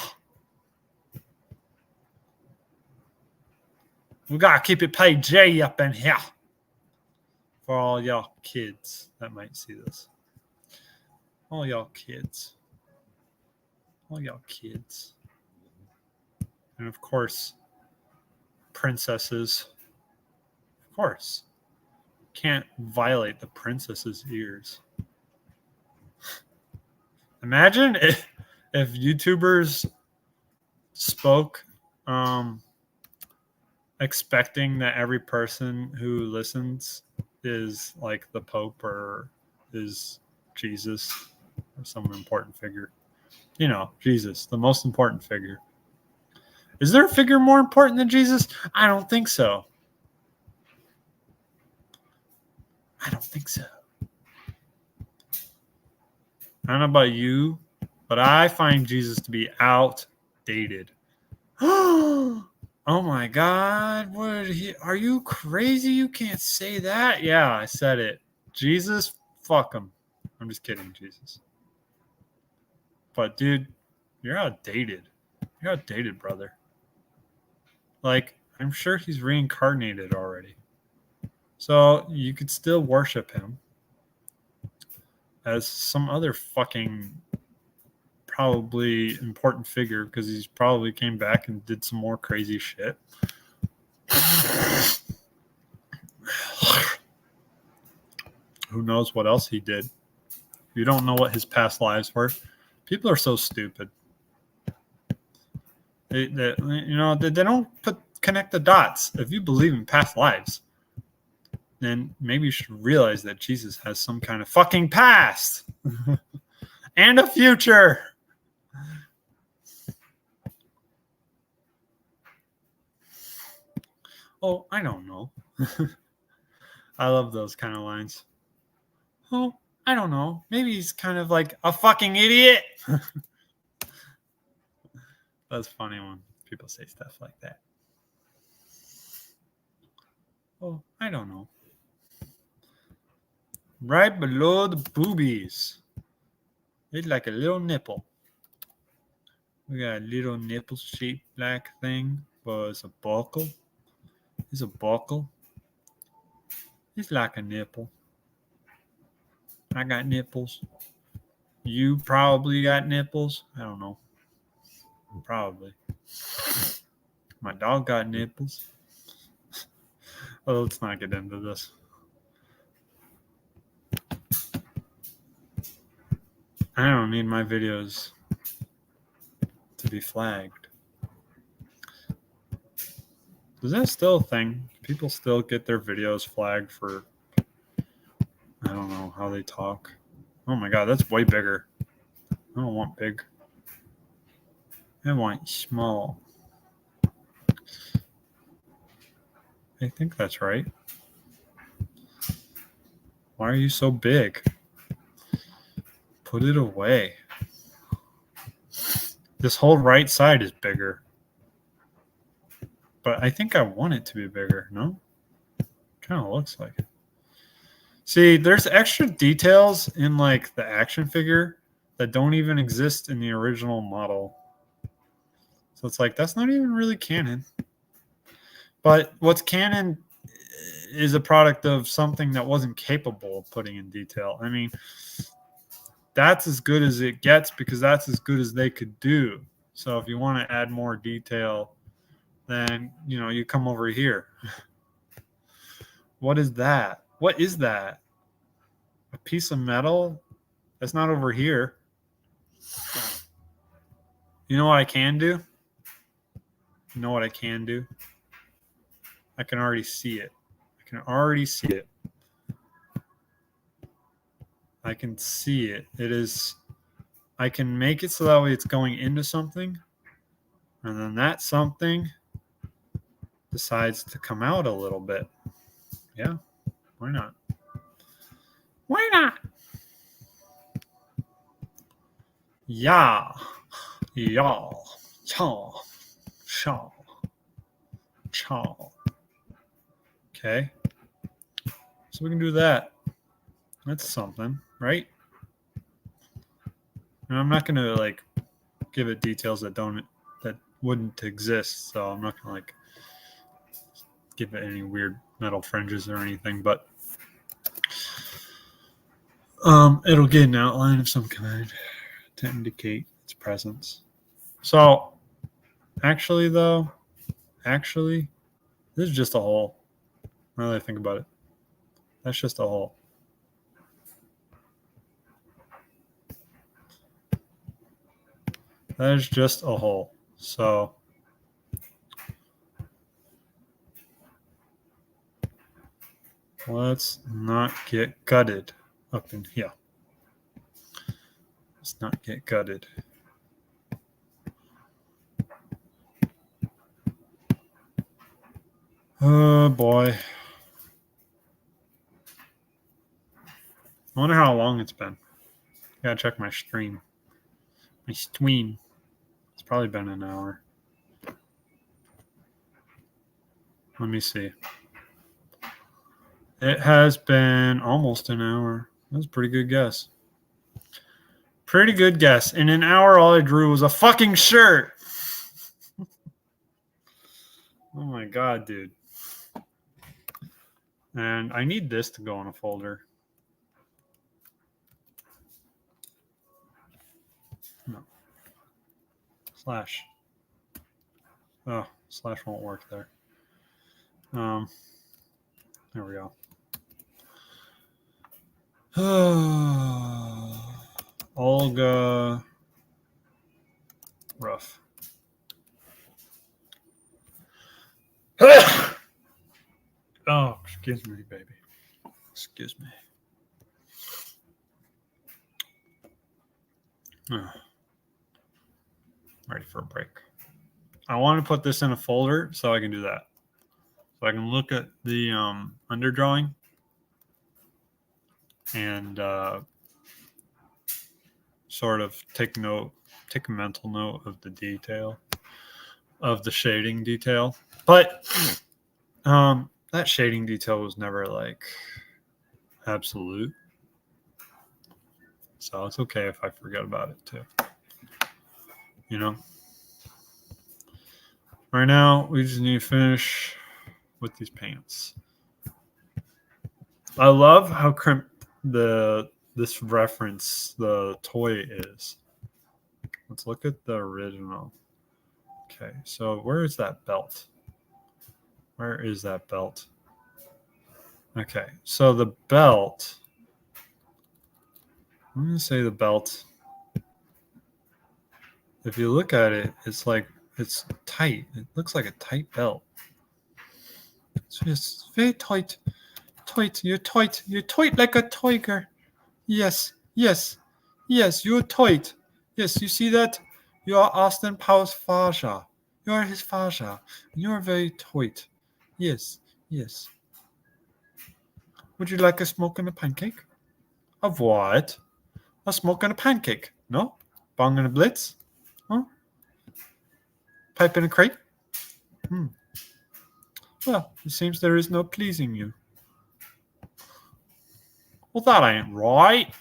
We gotta keep it PG up in here. for all y'all kids that might see this. All y'all kids. All y'all kids. And of course, princesses. Of course. Can't violate the princess's ears. Imagine if YouTubers spoke expecting that every person who listens is like the Pope or is Jesus or some important figure. You know, Jesus, the most important figure. Is there a figure more important than Jesus? I don't think so. I don't think so. I don't know about you, but I find Jesus to be outdated. Oh my God. Are you crazy? You can't say that. Yeah, I said it. Jesus, fuck him. I'm just kidding, Jesus. But dude, you're outdated. You're outdated, brother. Like, I'm sure he's reincarnated already. So you could still worship him as some other fucking probably important figure because he's probably came back and did some more crazy shit. Who knows what else he did? You don't know what his past lives were. People are so stupid. They don't connect the dots. If you believe in past lives, then maybe you should realize that Jesus has some kind of fucking past and a future. Oh, I don't know. I love those kind of lines. Oh, I don't know. Maybe he's kind of like a fucking idiot. That's funny when people say stuff like that. Oh, I don't know. Right below the boobies. It's like a little nipple. We got a little nipple shaped like thing, but it's a buckle. It's a buckle. It's like a nipple. I got nipples. You probably got nipples. I don't know. Probably. My dog got nipples. Oh, let's not get into this. I don't need my videos to be flagged. Is that still a thing? People still get their videos flagged for, I don't know, how they talk. Oh my God, that's way bigger. I don't want big. I want small. I think that's right. Why are you so big? Put it away. This whole right side is bigger. But I think I want it to be bigger, no? Kind of looks like it. See, there's extra details in like the action figure that don't even exist in the original model. So it's like, that's not even really canon. But what's canon is a product of something that wasn't capable of putting in detail. I mean, that's as good as it gets because that's as good as they could do. So if you want to add more detail, then, you come over here. What is that? What is that? A piece of metal? That's not over here. You know what I can do? You know what I can do? I can already see it. I can already see it. I can see it. I can make it so that way it's going into something. And then that something decides to come out a little bit. Yeah. Why not? Why not? Yeah. Y'all. Chaw. Chaw. Chaw. Okay. So we can do that. That's something, right? And I'm not gonna give it details that wouldn't exist. So I'm not gonna give it any weird metal fringes or anything. But It'll get an outline of some kind to indicate its presence. So, actually, this is just a hole. Now that I think about it, that's just a hole. That is just a hole. So, let's not get gutted up in here. Let's not get gutted. Oh boy. I wonder how long it's been. Gotta check my stream. My stream. It's probably been an hour. Let me see. It has been almost an hour. That's a pretty good guess. Pretty good guess. In an hour, all I drew was a fucking shirt. Oh my god, dude. And I need this to go in a folder. No. Slash. Oh, slash won't work there. There we go. Olga Rough. Oh, excuse me, baby. Excuse me. Ready for a break. I want to put this in a folder so I can do that. So I can look at the underdrawing and sort of take a mental note of the detail, of the shading detail. But that shading detail was never like absolute. So it's okay if I forget about it too. You know? Right now, we just need to finish with these pants. I love how crimped this reference, the toy is. Let's look at the original. Okay, so where is that belt? Where is that belt? Okay, so the belt, I'm going to say the belt, if you look at it, it's like, it's tight. It looks like a tight belt. It's just very tight. Tight, you're tight. You're tight like a tiger. Yes, yes, yes, you're tight. Yes, you see that? You are Austin Powers' Fasha. You are his Fasha. You are very tight. Yes, yes. Would you like a smoke and a pancake? Of what? A smoke and a pancake? No? Bong and a blitz? Huh? Pipe and a crate? Well, it seems there is no pleasing you. Well, that ain't right.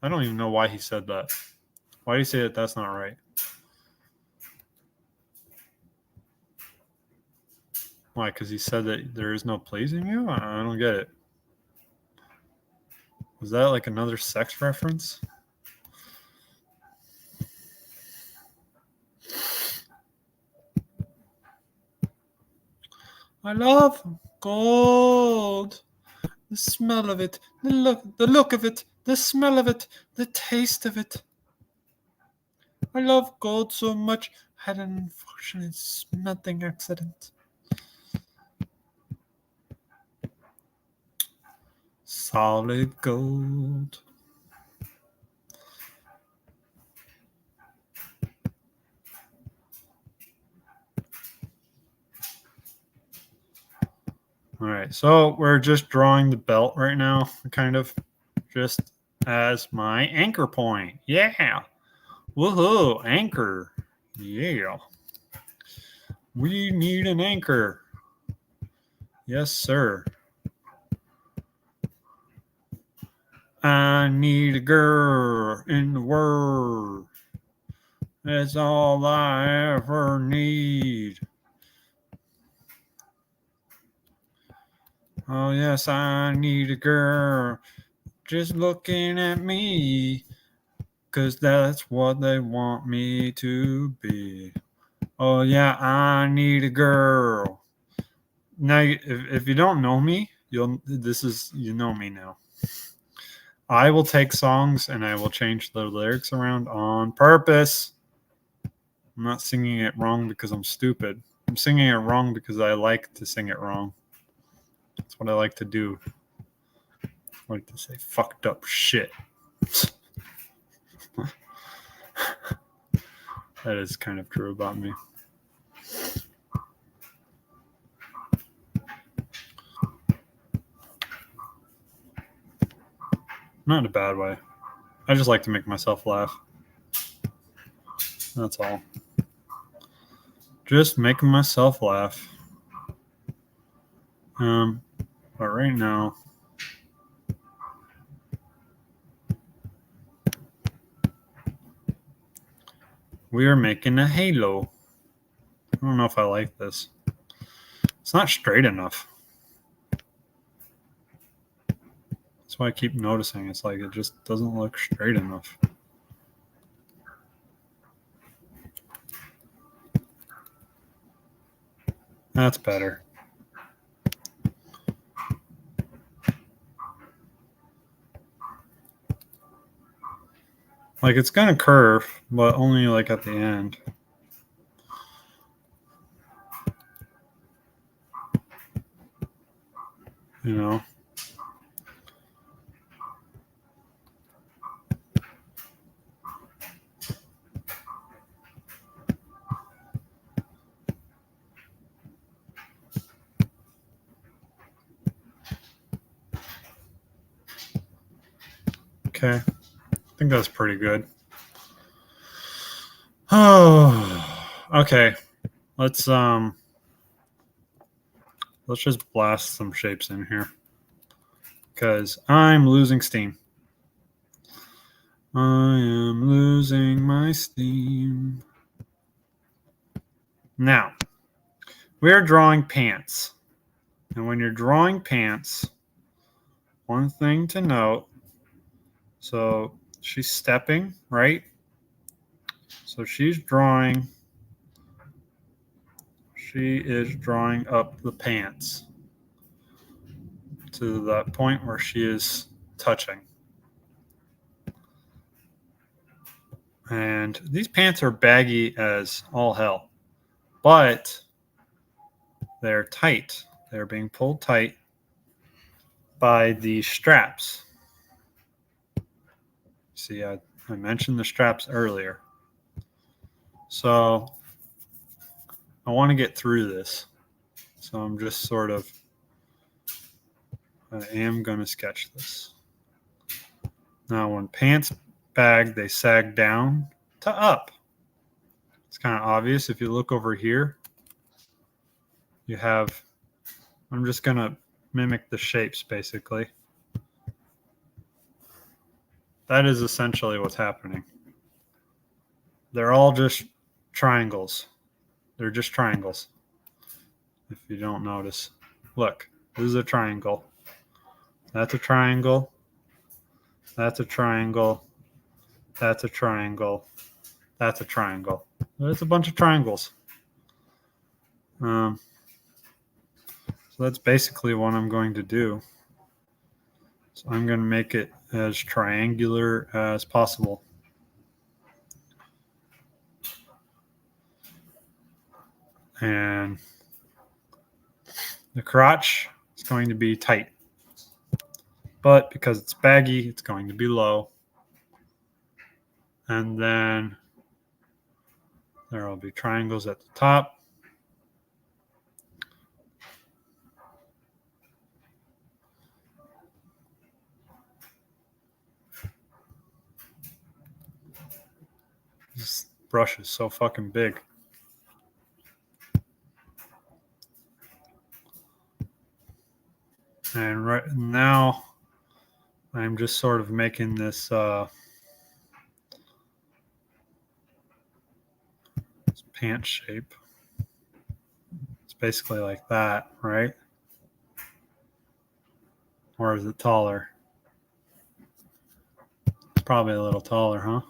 I don't even know why he said that. Why do you say that that's not right? Why? Because he said that there is no pleasing you? I don't get it. Was that like another sex reference? I love gold. The smell of it, the look of it, the smell of it, the taste of it. I love gold so much. I had an unfortunate smelting accident. Solid gold. All right, so we're just drawing the belt right now, kind of just as my anchor point. Yeah. Woohoo, anchor. Yeah. We need an anchor. Yes, sir. I need a girl in the world. That's all I ever need. Oh, yes, I need a girl just looking at me, 'cause that's what they want me to be. Oh yeah, I need a girl. Now, if you don't know me, you know me now. I will take songs and I will change the lyrics around on purpose. I'm not singing it wrong because I'm stupid. I'm singing it wrong because I like to sing it wrong. That's what I like to do. I like to say fucked up shit. That is kind of true about me. Not in a bad way. I just like to make myself laugh. That's all. Just making myself laugh. But right now, we are making a halo. I don't know if I like this. It's not straight enough. That's why I keep noticing. It's like it just doesn't look straight enough. That's better. Like it's gonna curve, but only like at the end. You know? Okay. I think that's pretty good. Oh, okay. Let's just blast some shapes in here. Because I'm losing steam. I am losing my steam. Now, we're drawing pants. And when you're drawing pants, one thing to note, so she's stepping, right? So she is drawing up the pants to that point where she is touching. And these pants are baggy as all hell, but they're tight. They're being pulled tight by the straps. See, I mentioned the straps earlier. So I want to get through this. So I'm just sort of, I am going to sketch this. Now, when pants bag, they sag down to up. It's kind of obvious. If you look over here, you have, I'm just going to mimic the shapes basically. That is essentially what's happening. They're all just triangles. They're just triangles. If you don't notice. Look, this is a triangle. That's a triangle. That's a triangle. That's a triangle. That's a triangle. That's a bunch of triangles. So that's basically what I'm going to do. So I'm going to make it as triangular as possible. And the crotch is going to be tight. But because it's baggy, it's going to be low. And then there will be triangles at the top. This brush is so fucking big. And right now, I'm just sort of making this pant shape. It's basically like that, right? Or is it taller? probably a little taller, huh?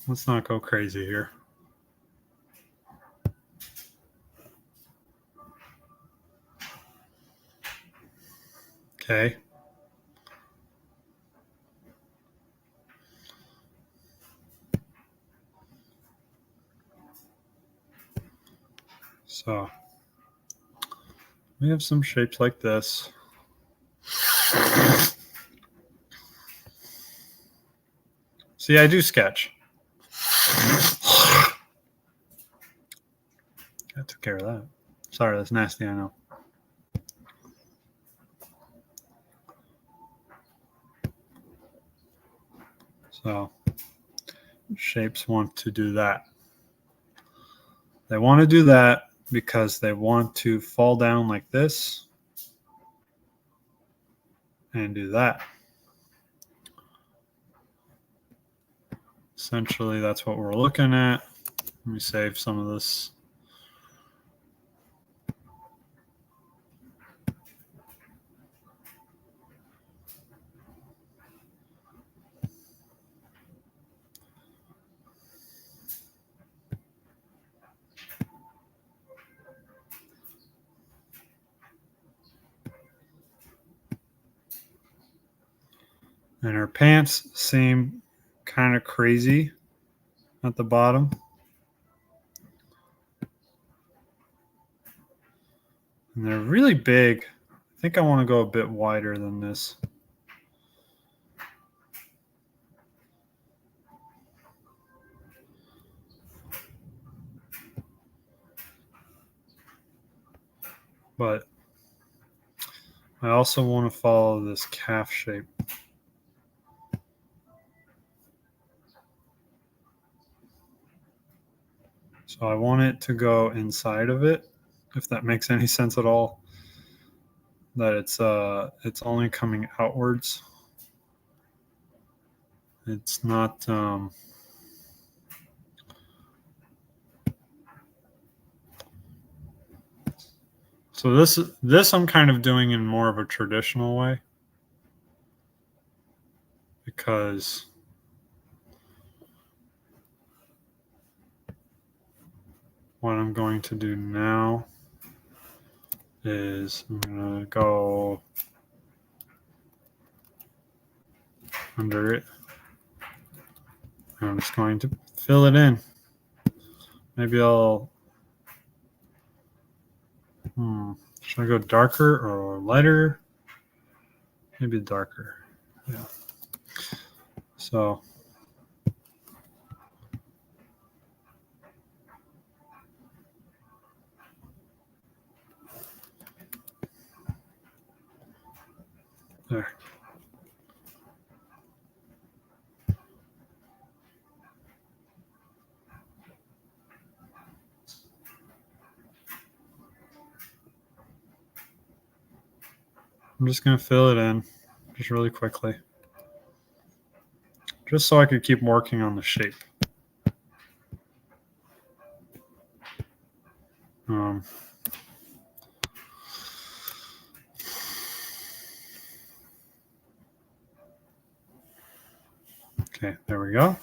Let's not go crazy here. Okay. So we have some shapes like this. See, I do sketch. I took care of that. Sorry, that's nasty, I know. So shapes want to do that. They want to do that because they want to fall down like this and do that. Essentially, that's what we're looking at. Let me save some of this. And her pants seem kind of crazy at the bottom. And they're really big. I think I want to go a bit wider than this. But I also want to follow this calf shape. So I want it to go inside of it, if that makes any sense at all. That it's only coming outwards. It's not so this I'm kind of doing in more of a traditional way, because what I'm going to do now is I'm going to go under it. I'm just going to fill it in. Maybe I'll should I go darker or lighter? Maybe darker. Yeah. So there. I'm just going to fill it in just really quickly, just so I could keep working on the shape. Okay, there we go.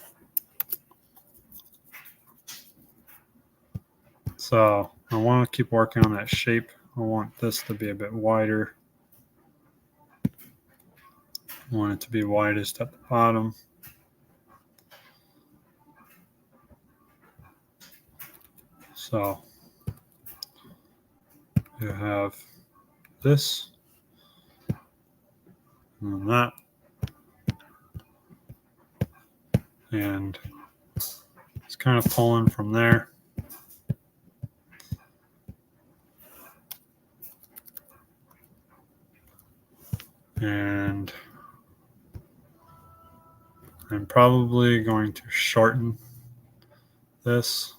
So I want to keep working on that shape. I want this to be a bit wider. I want it to be widest at the bottom. So you have this and that. And it's kind of pulling from there. And I'm probably going to shorten this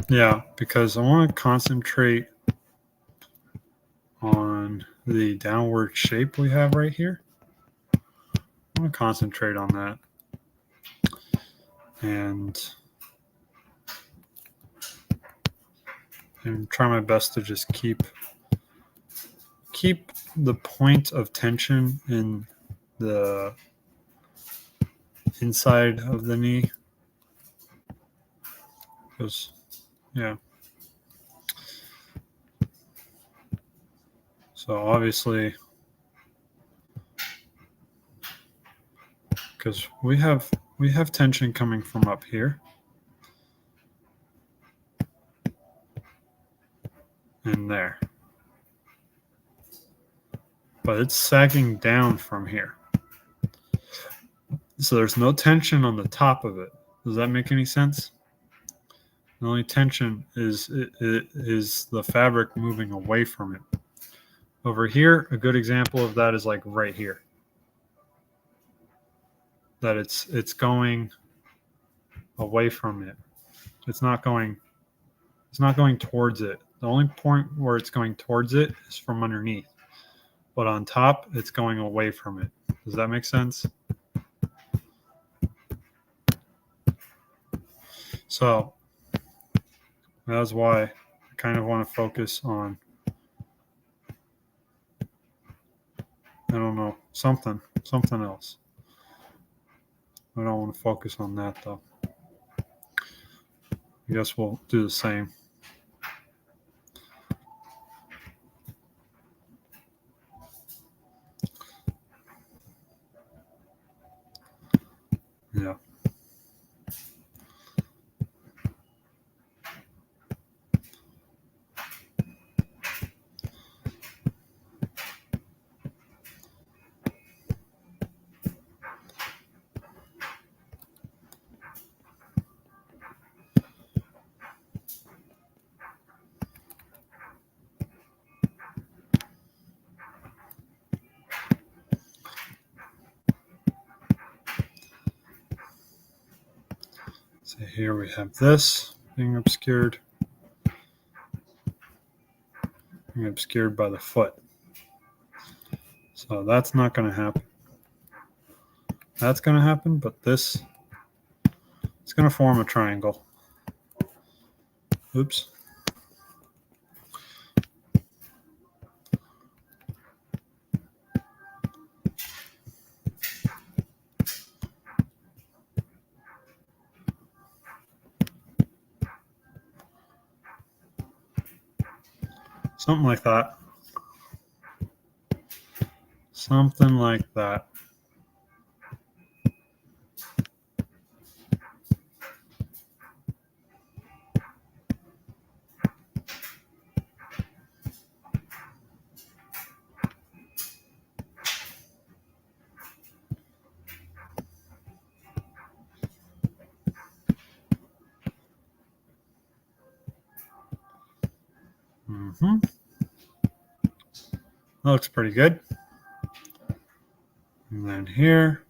Yeah, because I want to concentrate on the downward shape we have right here. I want to concentrate on that. And try my best to just keep the point of tension in the inside of the knee. Because, yeah. So obviously, because we have tension coming from up here and there, but it's sagging down from here. So there's no tension on the top of it. Does that make any sense? The only tension is the fabric moving away from it. Over here, a good example of that is like right here. That it's going away from it. It's not going towards it. The only point where it's going towards it is from underneath. But on top, it's going away from it. Does that make sense? So that's why I kind of want to focus on, I don't know, something else. I don't want to focus on that though. I guess we'll do the same. Yeah. So here we have this being obscured by the foot. So that's not going to happen. That's going to happen, but this, it's going to form a triangle. Oops. Something like that. Something like that. That looks pretty good. And then here.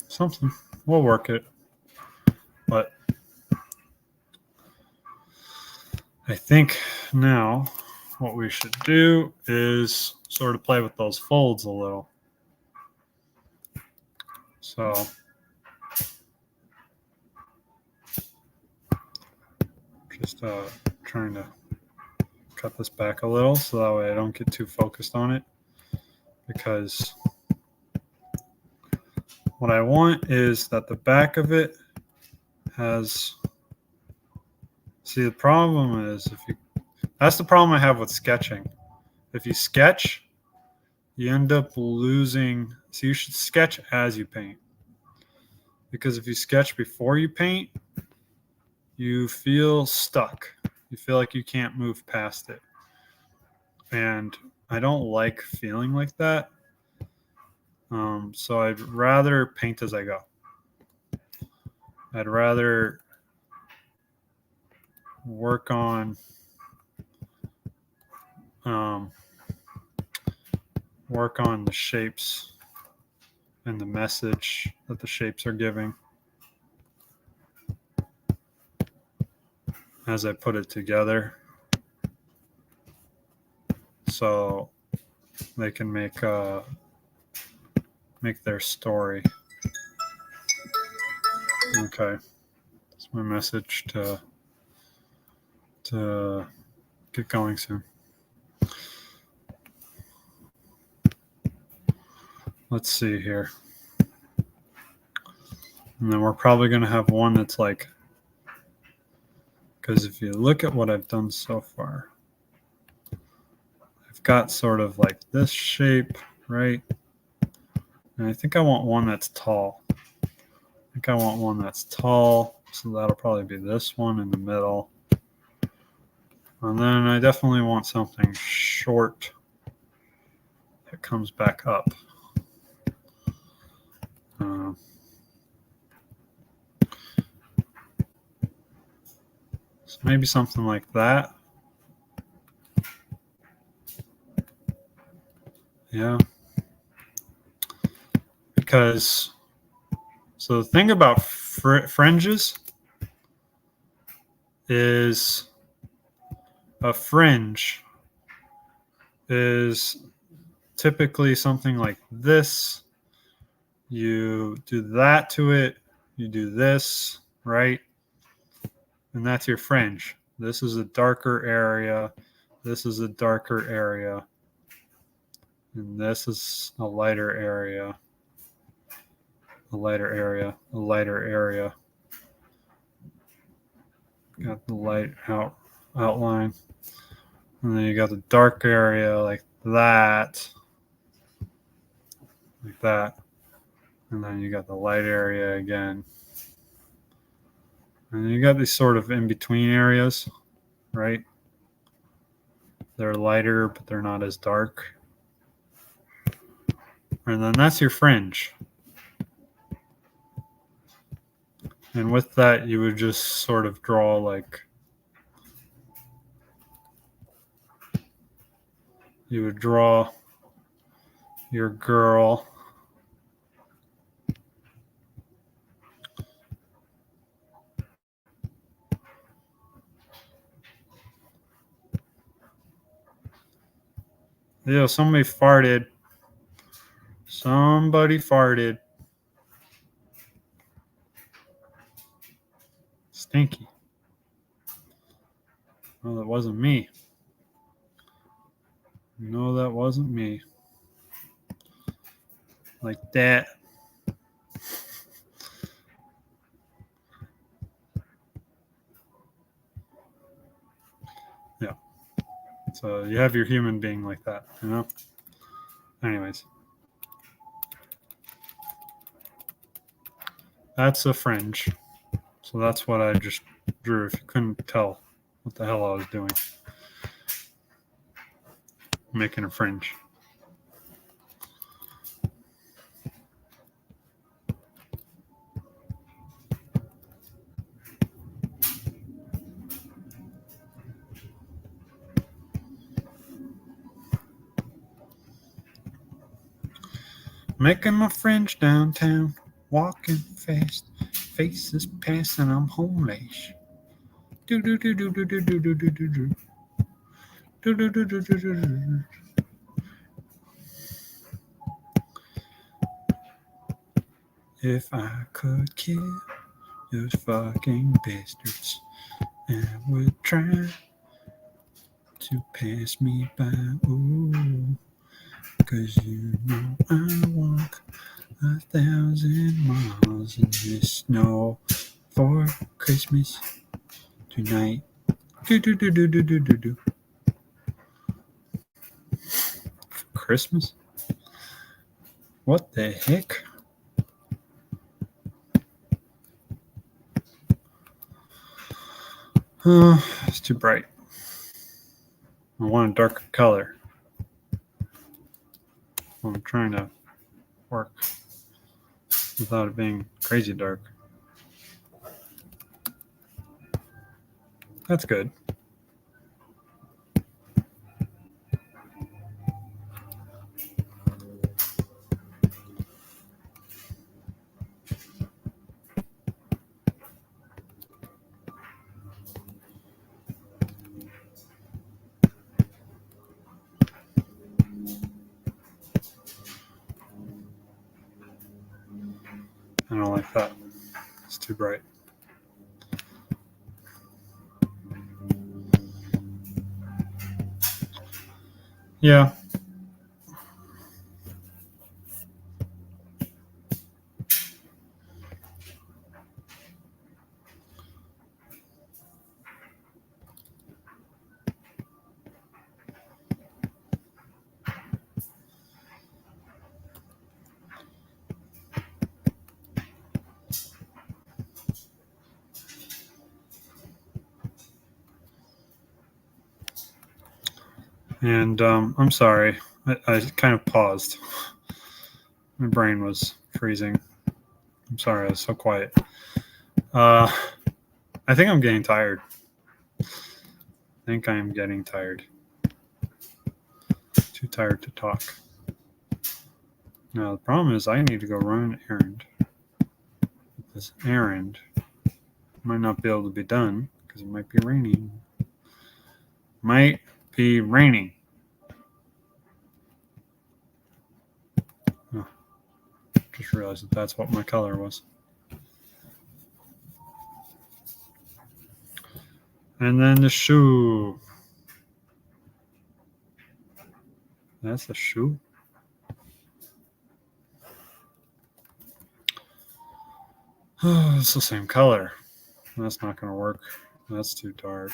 Something. We'll work it. But I think now what we should do is sort of play with those folds a little. So just trying to cut this back a little so that way I don't get too focused on it, because what I want is that the back of it has, see, the problem is that's the problem I have with sketching. If you sketch, you end up losing. So you should sketch as you paint, because if you sketch before you paint, you feel stuck. You feel like you can't move past it. And I don't like feeling like that. So I'd rather paint as I go. I'd rather work on the shapes and the message that the shapes are giving as I put it together, so they can make their story. Okay, that's my message to get going soon. Let's see here. And then we're probably going to have one that's like, because if you look at what I've done so far, I've got sort of like this shape, right? And I think I want one that's tall. So that'll probably be this one in the middle. And then I definitely want something short that comes back up. So maybe something like that. Yeah. Because, so the thing about fringes is a fringe is typically something like this. You do that to it, you do this, right? And that's your fringe. This is a darker area. This is a darker area. And this is a lighter area. A lighter area. A lighter area. Got the light outline. And then you got the dark area like that. Like that. And then you got the light area again. And then you got these sort of in-between areas, right? They're lighter, but they're not as dark. And then that's your fringe. And with that, you would just sort of draw like, you would draw your girl. Yeah, somebody farted. Somebody farted. Stinky. Well, that wasn't me. No, that wasn't me. Like that. Yeah. So you have your human being like that, you know? Anyways. That's a fringe. So that's what I just drew, if you couldn't tell what the hell I was doing. Making a fringe. Making my fringe downtown, walking fast, faces passing, I'm homeless. Do do do do do do do do do do do. Do do do do do do do. If I could kill those fucking bastards, and would try to pass me by, ooh, 'cause you know I walk 1,000 miles in the snow for Christmas tonight. Do do do do do do do do. Christmas? What the heck? It's too bright. I want a darker color. I'm trying to work without it being crazy dark. That's good. I don't like that. It's too bright. Yeah. And I'm sorry. I kind of paused. My brain was freezing. I'm sorry. I was so quiet. I think I'm getting tired. I think I am getting tired. Too tired to talk. Now, the problem is I need to go run an errand. This errand might not be able to be done because it might be raining. Might be raining. Oh, just realized that that's what my color was. And then the shoe. That's the shoe. Oh, it's the same color. That's not going to work. That's too dark.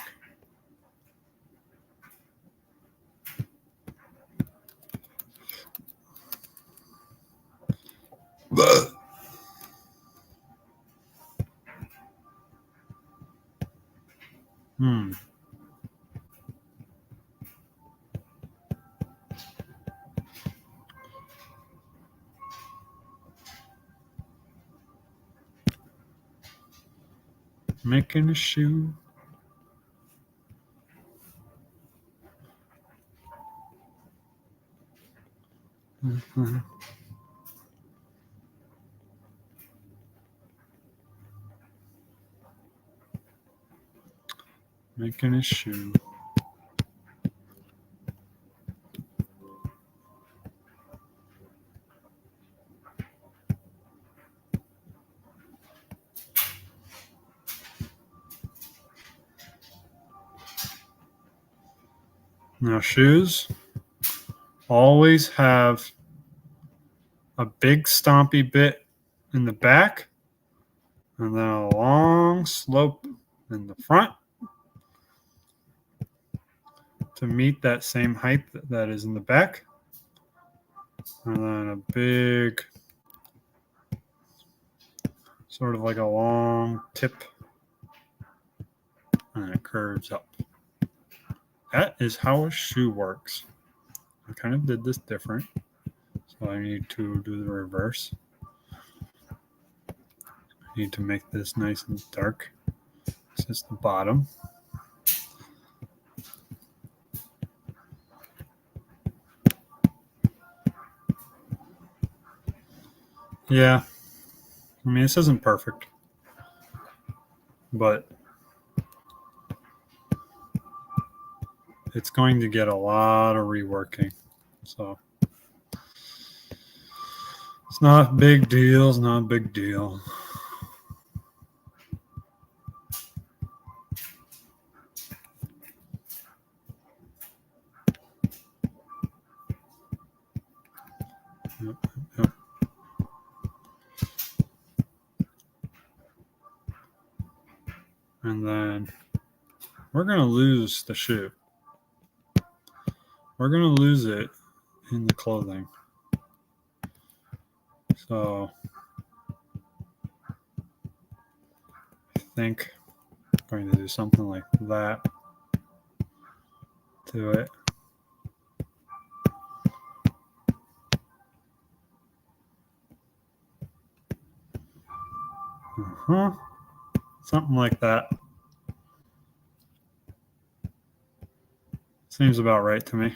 Making a shoe. Making a shoe. Now, shoes always have a big stompy bit in the back and then a long slope in the front to meet that same height that is in the back. And then a big, sort of like a long tip, and it curves up. That is how a shoe works. I kind of did this different, so I need to do the reverse. I need to make this nice and dark. This is the bottom. Yeah, I mean, this isn't perfect, but it's going to get a lot of reworking. So it's not a big deal. It's not a big deal. Yep. And then we're going to lose the shoe. We're going to lose it in the clothing. So I think I'm going to do something like that to it. Something like that. Seems about right to me.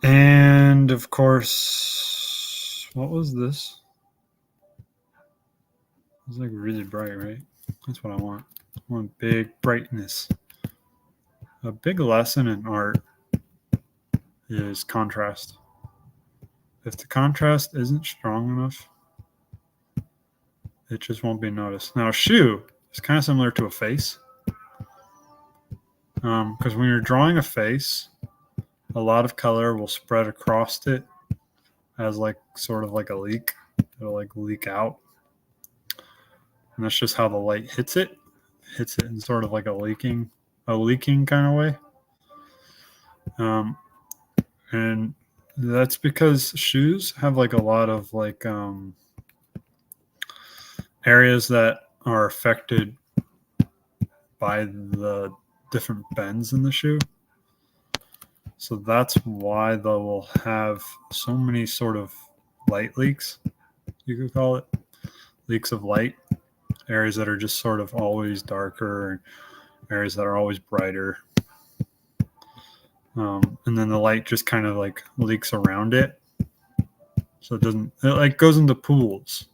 And of course, what was this? It's like really bright, right? That's what I want. I want big brightness. A big lesson in art is contrast. If the contrast isn't strong enough, it just won't be noticed. Now, a shoe is kind of similar to a face. Because when you're drawing a face, a lot of color will spread across it as like sort of like a leak. It'll like leak out. And that's just how the light hits it. Hits it in sort of like a leaking kind of way. And that's because shoes have like a lot of like areas that are affected by the different bends in the shoe. So that's why they will have so many sort of light leaks, you could call it. Leaks of light. Areas that are just sort of always darker, and areas that are always brighter. And then the light just kind of like leaks around it. So it like goes into pools.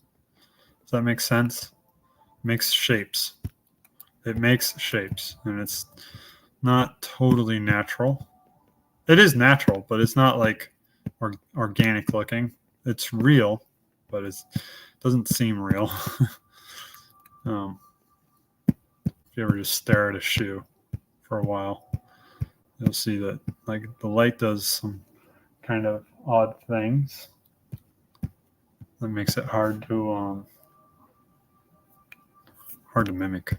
Does that make sense? Makes shapes. It makes shapes, and it's not totally natural. It is natural, but it's not like organic looking. It's real, but it doesn't seem real. If you ever just stare at a shoe for a while, you'll see that like the light does some kind of odd things that makes it hard to mimic.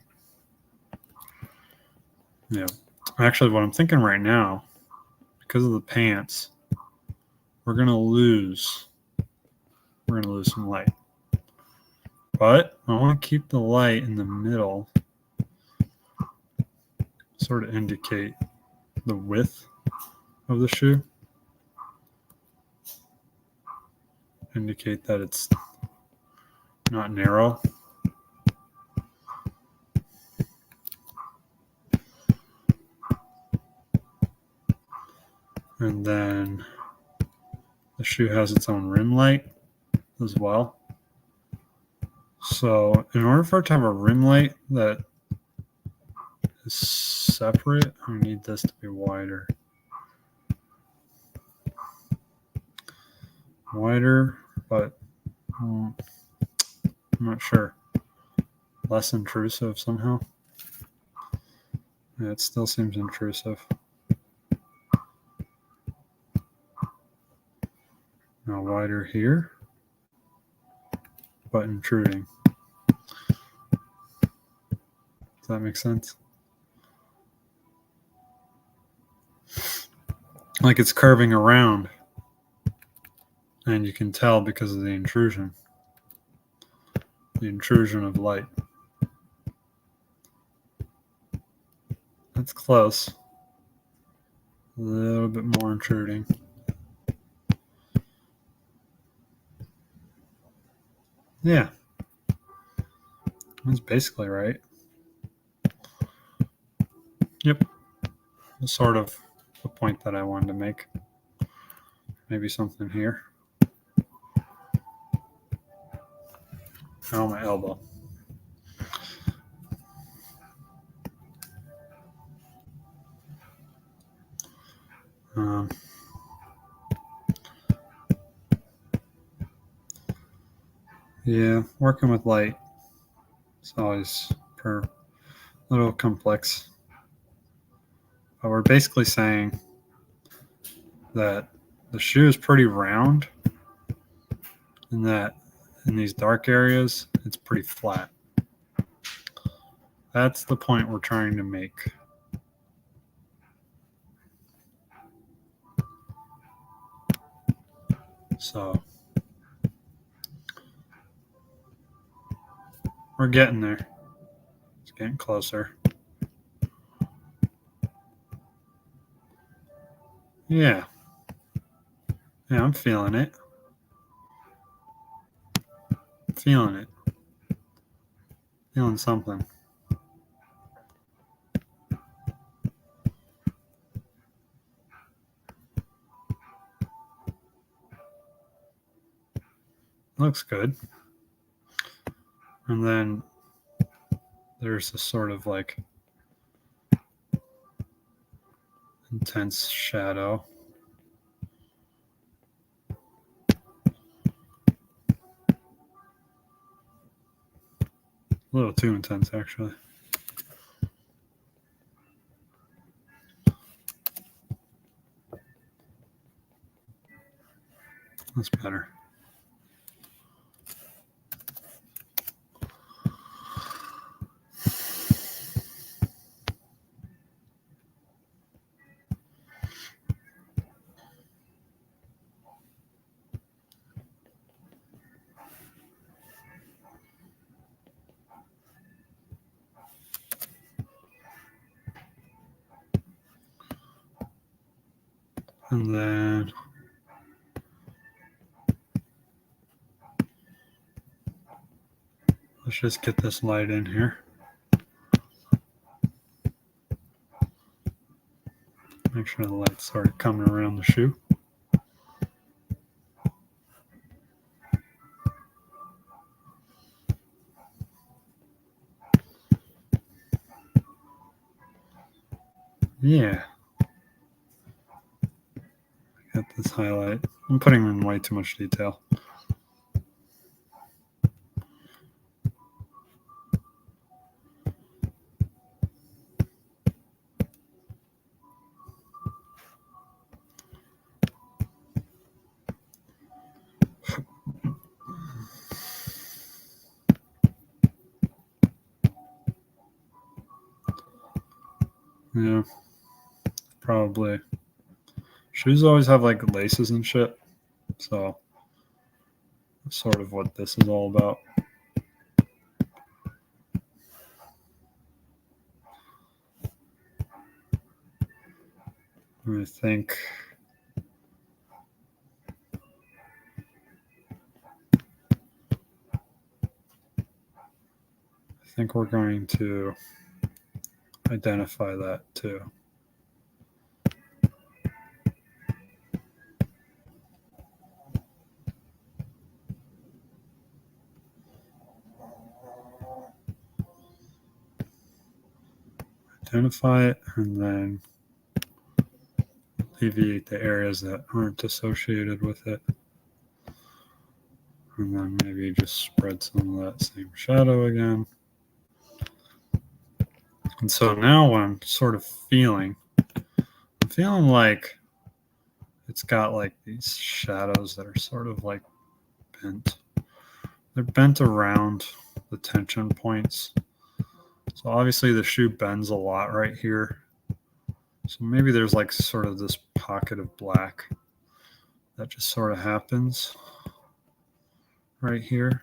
Yeah. Actually, what I'm thinking right now, because of the pants, we're gonna lose some light. But I want to keep the light in the middle, sort of indicate the width of the shoe. Indicate that it's not narrow. And then the shoe has its own rim light as well. So in order for it to have a rim light that is separate, I need this to be wider. Wider, but I'm not sure. Less intrusive somehow. Yeah, it still seems intrusive. Now wider here, but intruding. Does that make sense? Like it's curving around, and you can tell because of the intrusion of light. That's close. A little bit more intruding. Yeah, that's basically right. Yep, that's sort of the point that I wanted to make. Maybe something here. Oh, my elbow. Yeah, working with light is always a little complex. But we're basically saying that the shoe is pretty round, and that in these dark areas, it's pretty flat. That's the point we're trying to make. So we're getting there. It's getting closer. Yeah. Yeah, I'm feeling it. Feeling it. Feeling something. Looks good. And then there's a sort of like intense shadow. A little too intense, actually. That's better. And then let's just get this light in here. Make sure the light's sort of coming around the shoe. Yeah. Got this highlight. I'm putting in way too much detail. Yeah, probably. Shoes always have like laces and shit. So that's sort of what this is all about. I think we're going to identify that too. Identify it and then alleviate the areas that aren't associated with it. And then maybe just spread some of that same shadow again. And so now what I'm sort of feeling, I'm feeling like it's got like these shadows that are sort of like bent. They're bent around the tension points. So obviously the shoe bends a lot right here. So maybe there's like sort of this pocket of black that just sort of happens right here.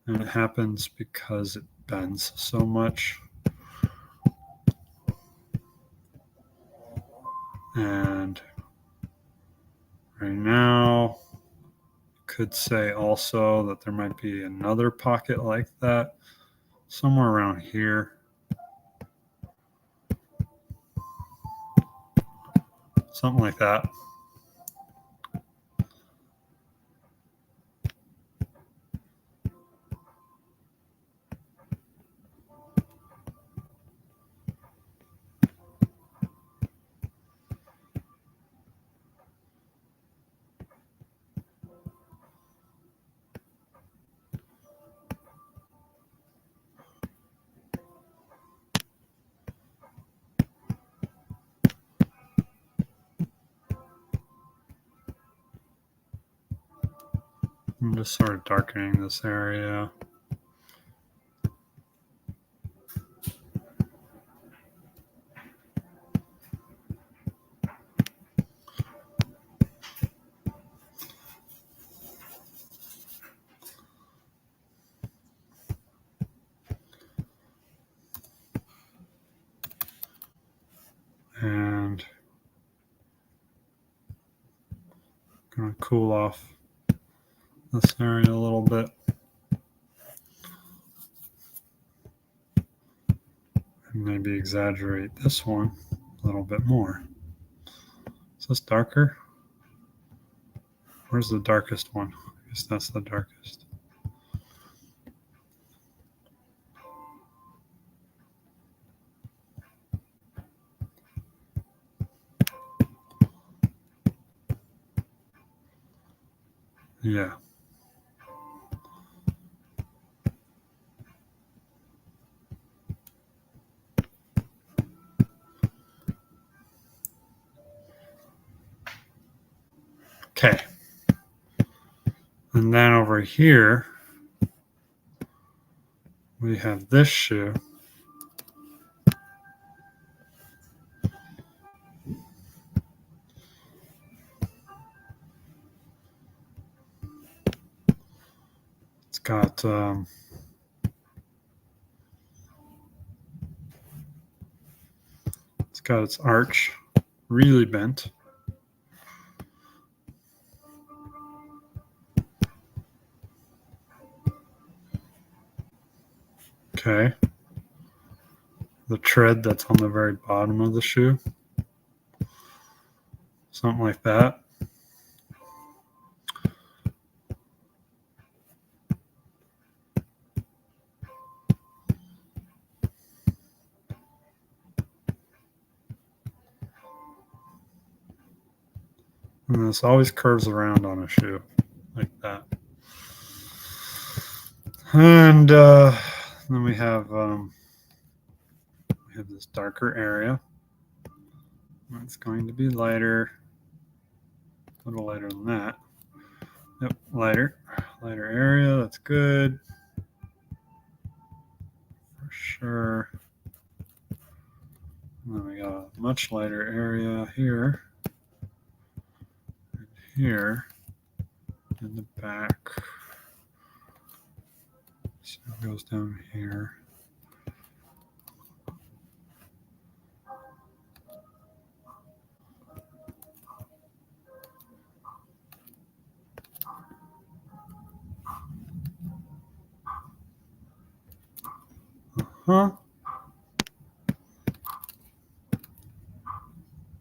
And it happens because it bends so much. And right now, could say also that there might be another pocket like that somewhere around here. Something like that. I'm just sort of darkening this area. And Gonna cool off this area a little bit. And maybe exaggerate this one a little bit more. Is this darker? Where's the darkest one? I guess that's the darkest. Yeah. Okay. And then over here, we have this shoe. It's got its arch really bent. Okay. The tread that's on the very bottom of the shoe. Something like that. And this always curves around on a shoe like that. And then we have this darker area. It's going to be lighter, a little lighter than that. Yep, lighter area. That's good for sure. And then we got a much lighter area here, and here, in the back. So it goes down here.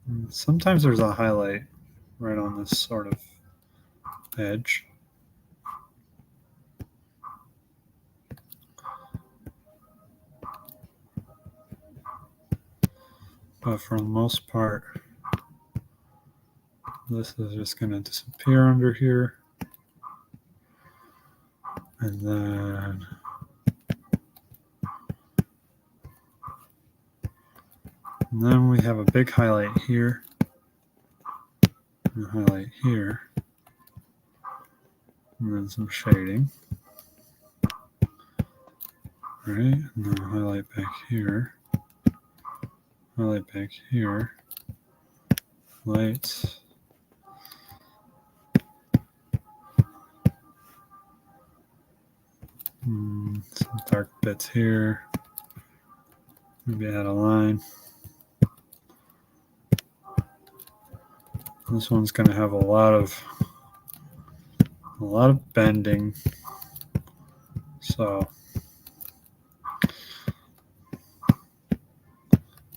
And sometimes there's a highlight right on this sort of edge. But for the most part, this is just going to disappear under here. And then we have a big highlight here, and a highlight here, and then some shading. Right, and then a highlight back here, lights. Some dark bits here. Maybe add a line. This one's going to have a lot of bending. So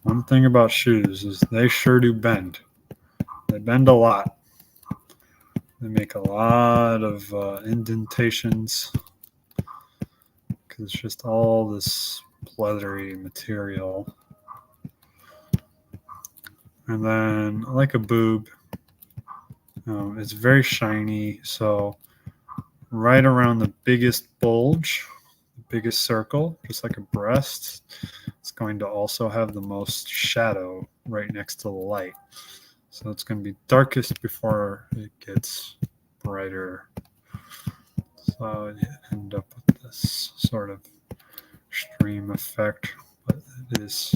one thing about shoes is they sure do bend. They bend a lot. They make a lot of indentations because it's just all this leathery material. And then, like a boob, it's very shiny. So right around the biggest bulge, the biggest circle, just like a breast, it's going to also have the most shadow right next to the light. So it's going to be darkest before it gets brighter. So you end up with this sort of stream effect, but it is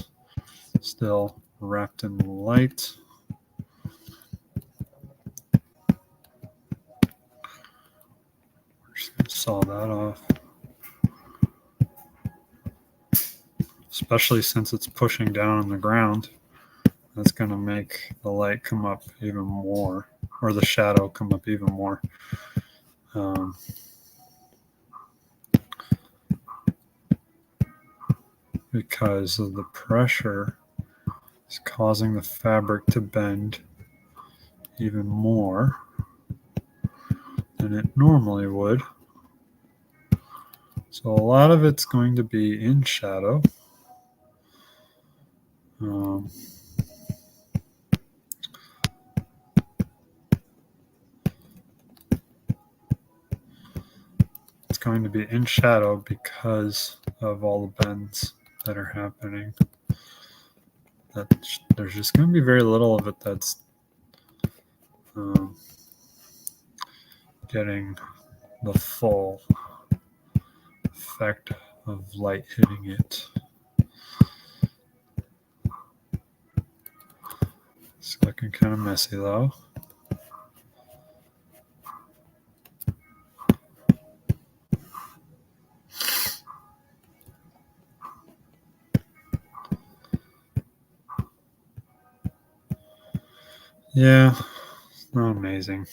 still wrapped in light. We're just going to saw that off. Especially since it's pushing down on the ground. That's going to make the light come up even more. or the shadow come up even more. Because of the pressure is causing the fabric to bend even more than it normally would. So a lot of it's going to be in shadow. It's going to be in shadow because of all the bends that are happening. There's just going to be very little of it that's getting the full effect of light hitting it. It's looking kind of messy though. Yeah, it's not amazing.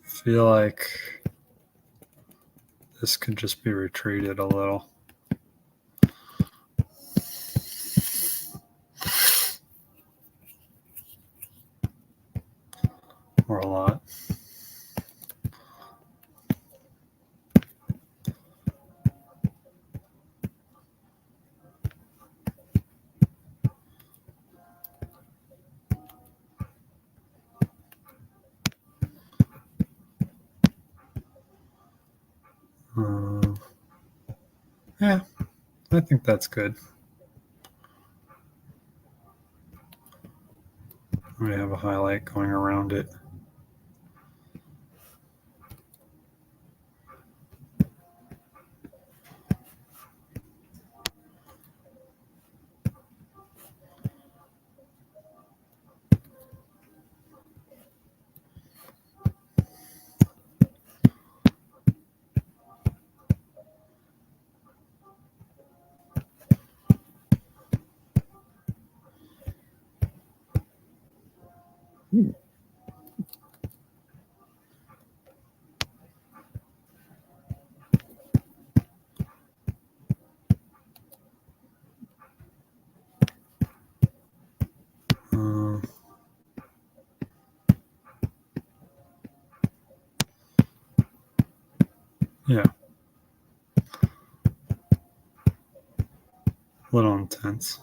Feel like this could just be retreated a little. Or a lot. Yeah, I think that's good. We have a highlight going around it. Yeah. A little intense.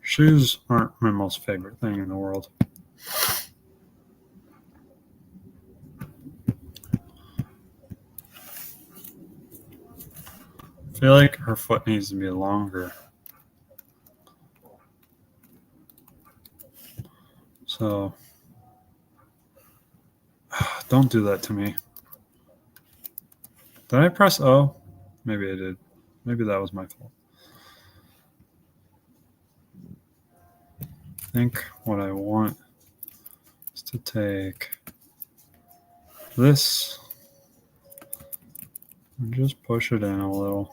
Shoes aren't my most favorite thing in the world. I feel like her foot needs to be longer. So, don't do that to me. Did I press O? Maybe I did. Maybe that was my fault. I think what I want is to take this and just push it in a little.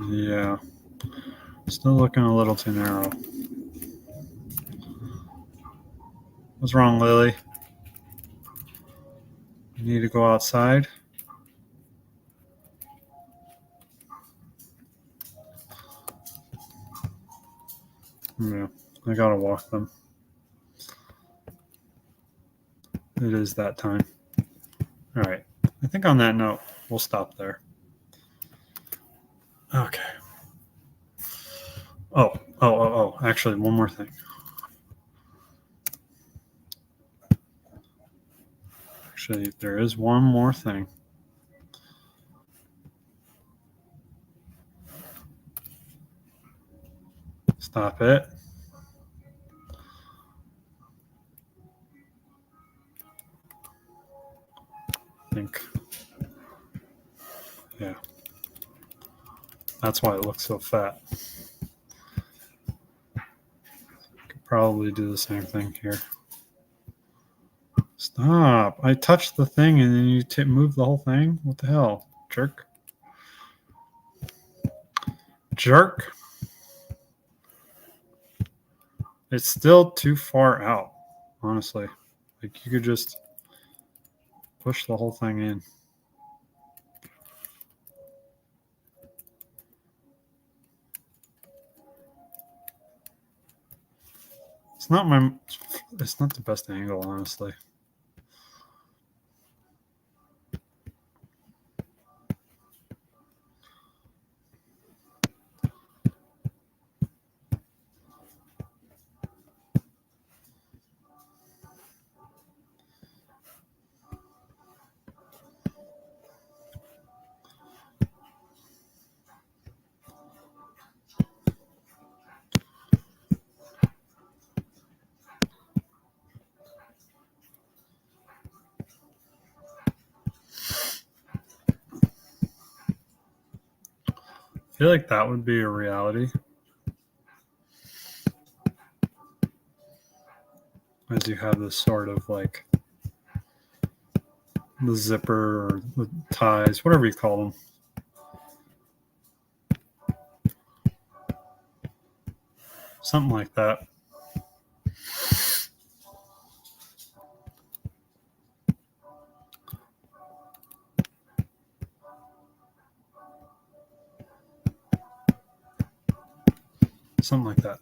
Yeah. Still looking a little too narrow. What's wrong, Lily? You need to go outside? Yeah, I gotta walk them. It is that time. All right. I think on that note, we'll stop there. Okay. Oh. Actually, one more thing. Actually, there is one more thing. Stop it. I think That's why it looks so fat. Could probably do the same thing here. Stop. I touched the thing and then you move the whole thing? What the hell? Jerk. Jerk. It's still too far out, honestly. Like you could just push the whole thing in. It's not the best angle, honestly. I feel like that would be a reality. As you have this sort of like the zipper or the ties, whatever you call them. Something like that. Something like that.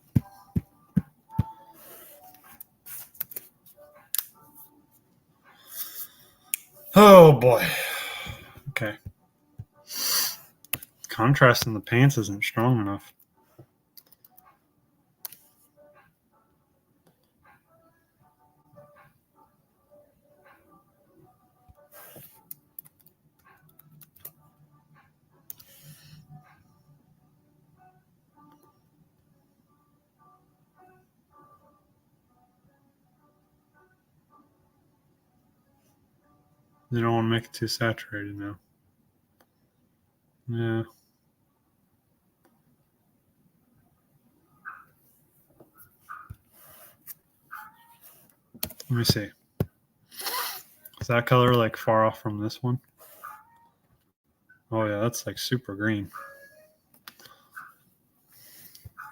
Oh boy. Okay. Contrast in the pants isn't strong enough. You don't want to make it too saturated now. Yeah. Let me see. Is that color like far off from this one? Oh yeah, that's like super green.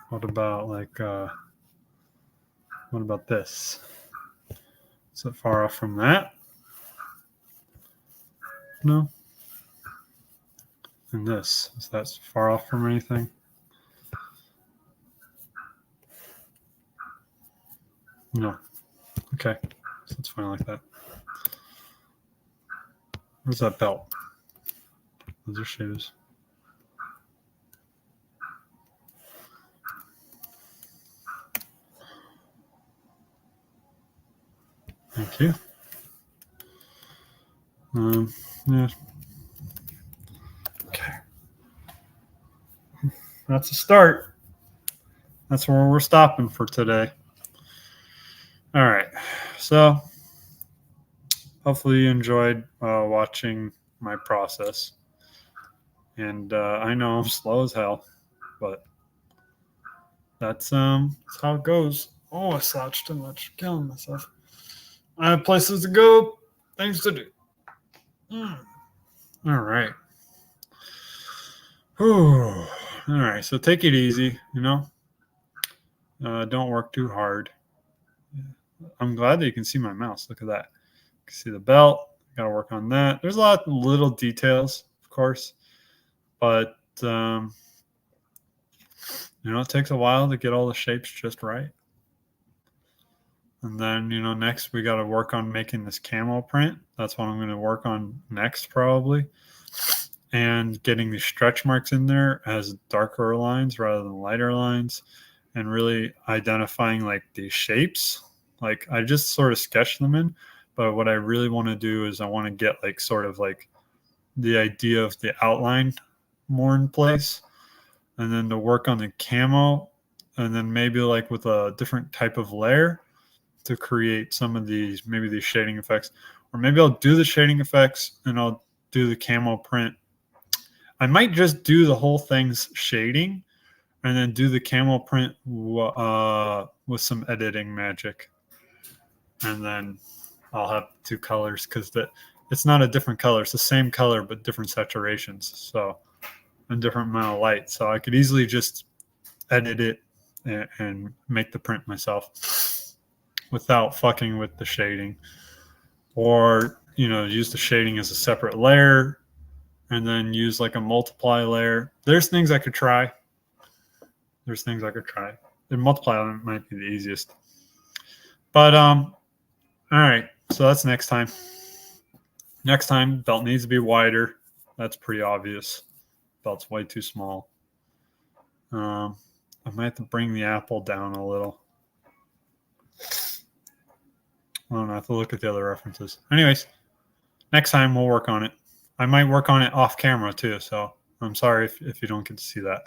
What about like what about this? Is it far off from that? No. And this, is that far off from anything? No. Okay. So it's fine like that. Where's that belt? Those are shoes. Thank you. Yeah. Okay. That's a start. That's where we're stopping for today. All right. So hopefully you enjoyed watching my process. And I know I'm slow as hell, but that's how it goes. Oh, I slouched too much. Killing myself. I have places to go, things to do. All right. Whew. All right. So take it easy, you know. Don't work too hard. I'm glad that you can see my mouse. Look at that. You can see the belt. Got to work on that. There's a lot of little details, of course, but it takes a while to get all the shapes just right. And then, next we got to work on making this camo print. That's what I'm going to work on next, probably. And getting the stretch marks in there as darker lines rather than lighter lines, and really identifying like these shapes. Like I just sort of sketched them in, but what I really want to do is I want to get like sort of like the idea of the outline more in place, and then to work on the camo, and then maybe like with a different type of layer to create some of these, maybe these shading effects, or maybe I'll do the shading effects and I'll do the camo print. I might just do the whole thing's shading and then do the camel print with some editing magic. And then I'll have 2 colors because it's not a different color. It's the same color, but different saturations. So, and different amount of light. So I could easily just edit it and make the print myself without fucking with the shading. Or, use the shading as a separate layer and then use like a multiply layer. There's things I could try. The multiply might be the easiest. But, all right. So that's next time. Next time, belt needs to be wider. That's pretty obvious. Belt's way too small. I might have to bring the apple down a little. I don't know. I have to look at the other references. Anyways, next time we'll work on it. I might work on it off camera too. So I'm sorry if you don't get to see that.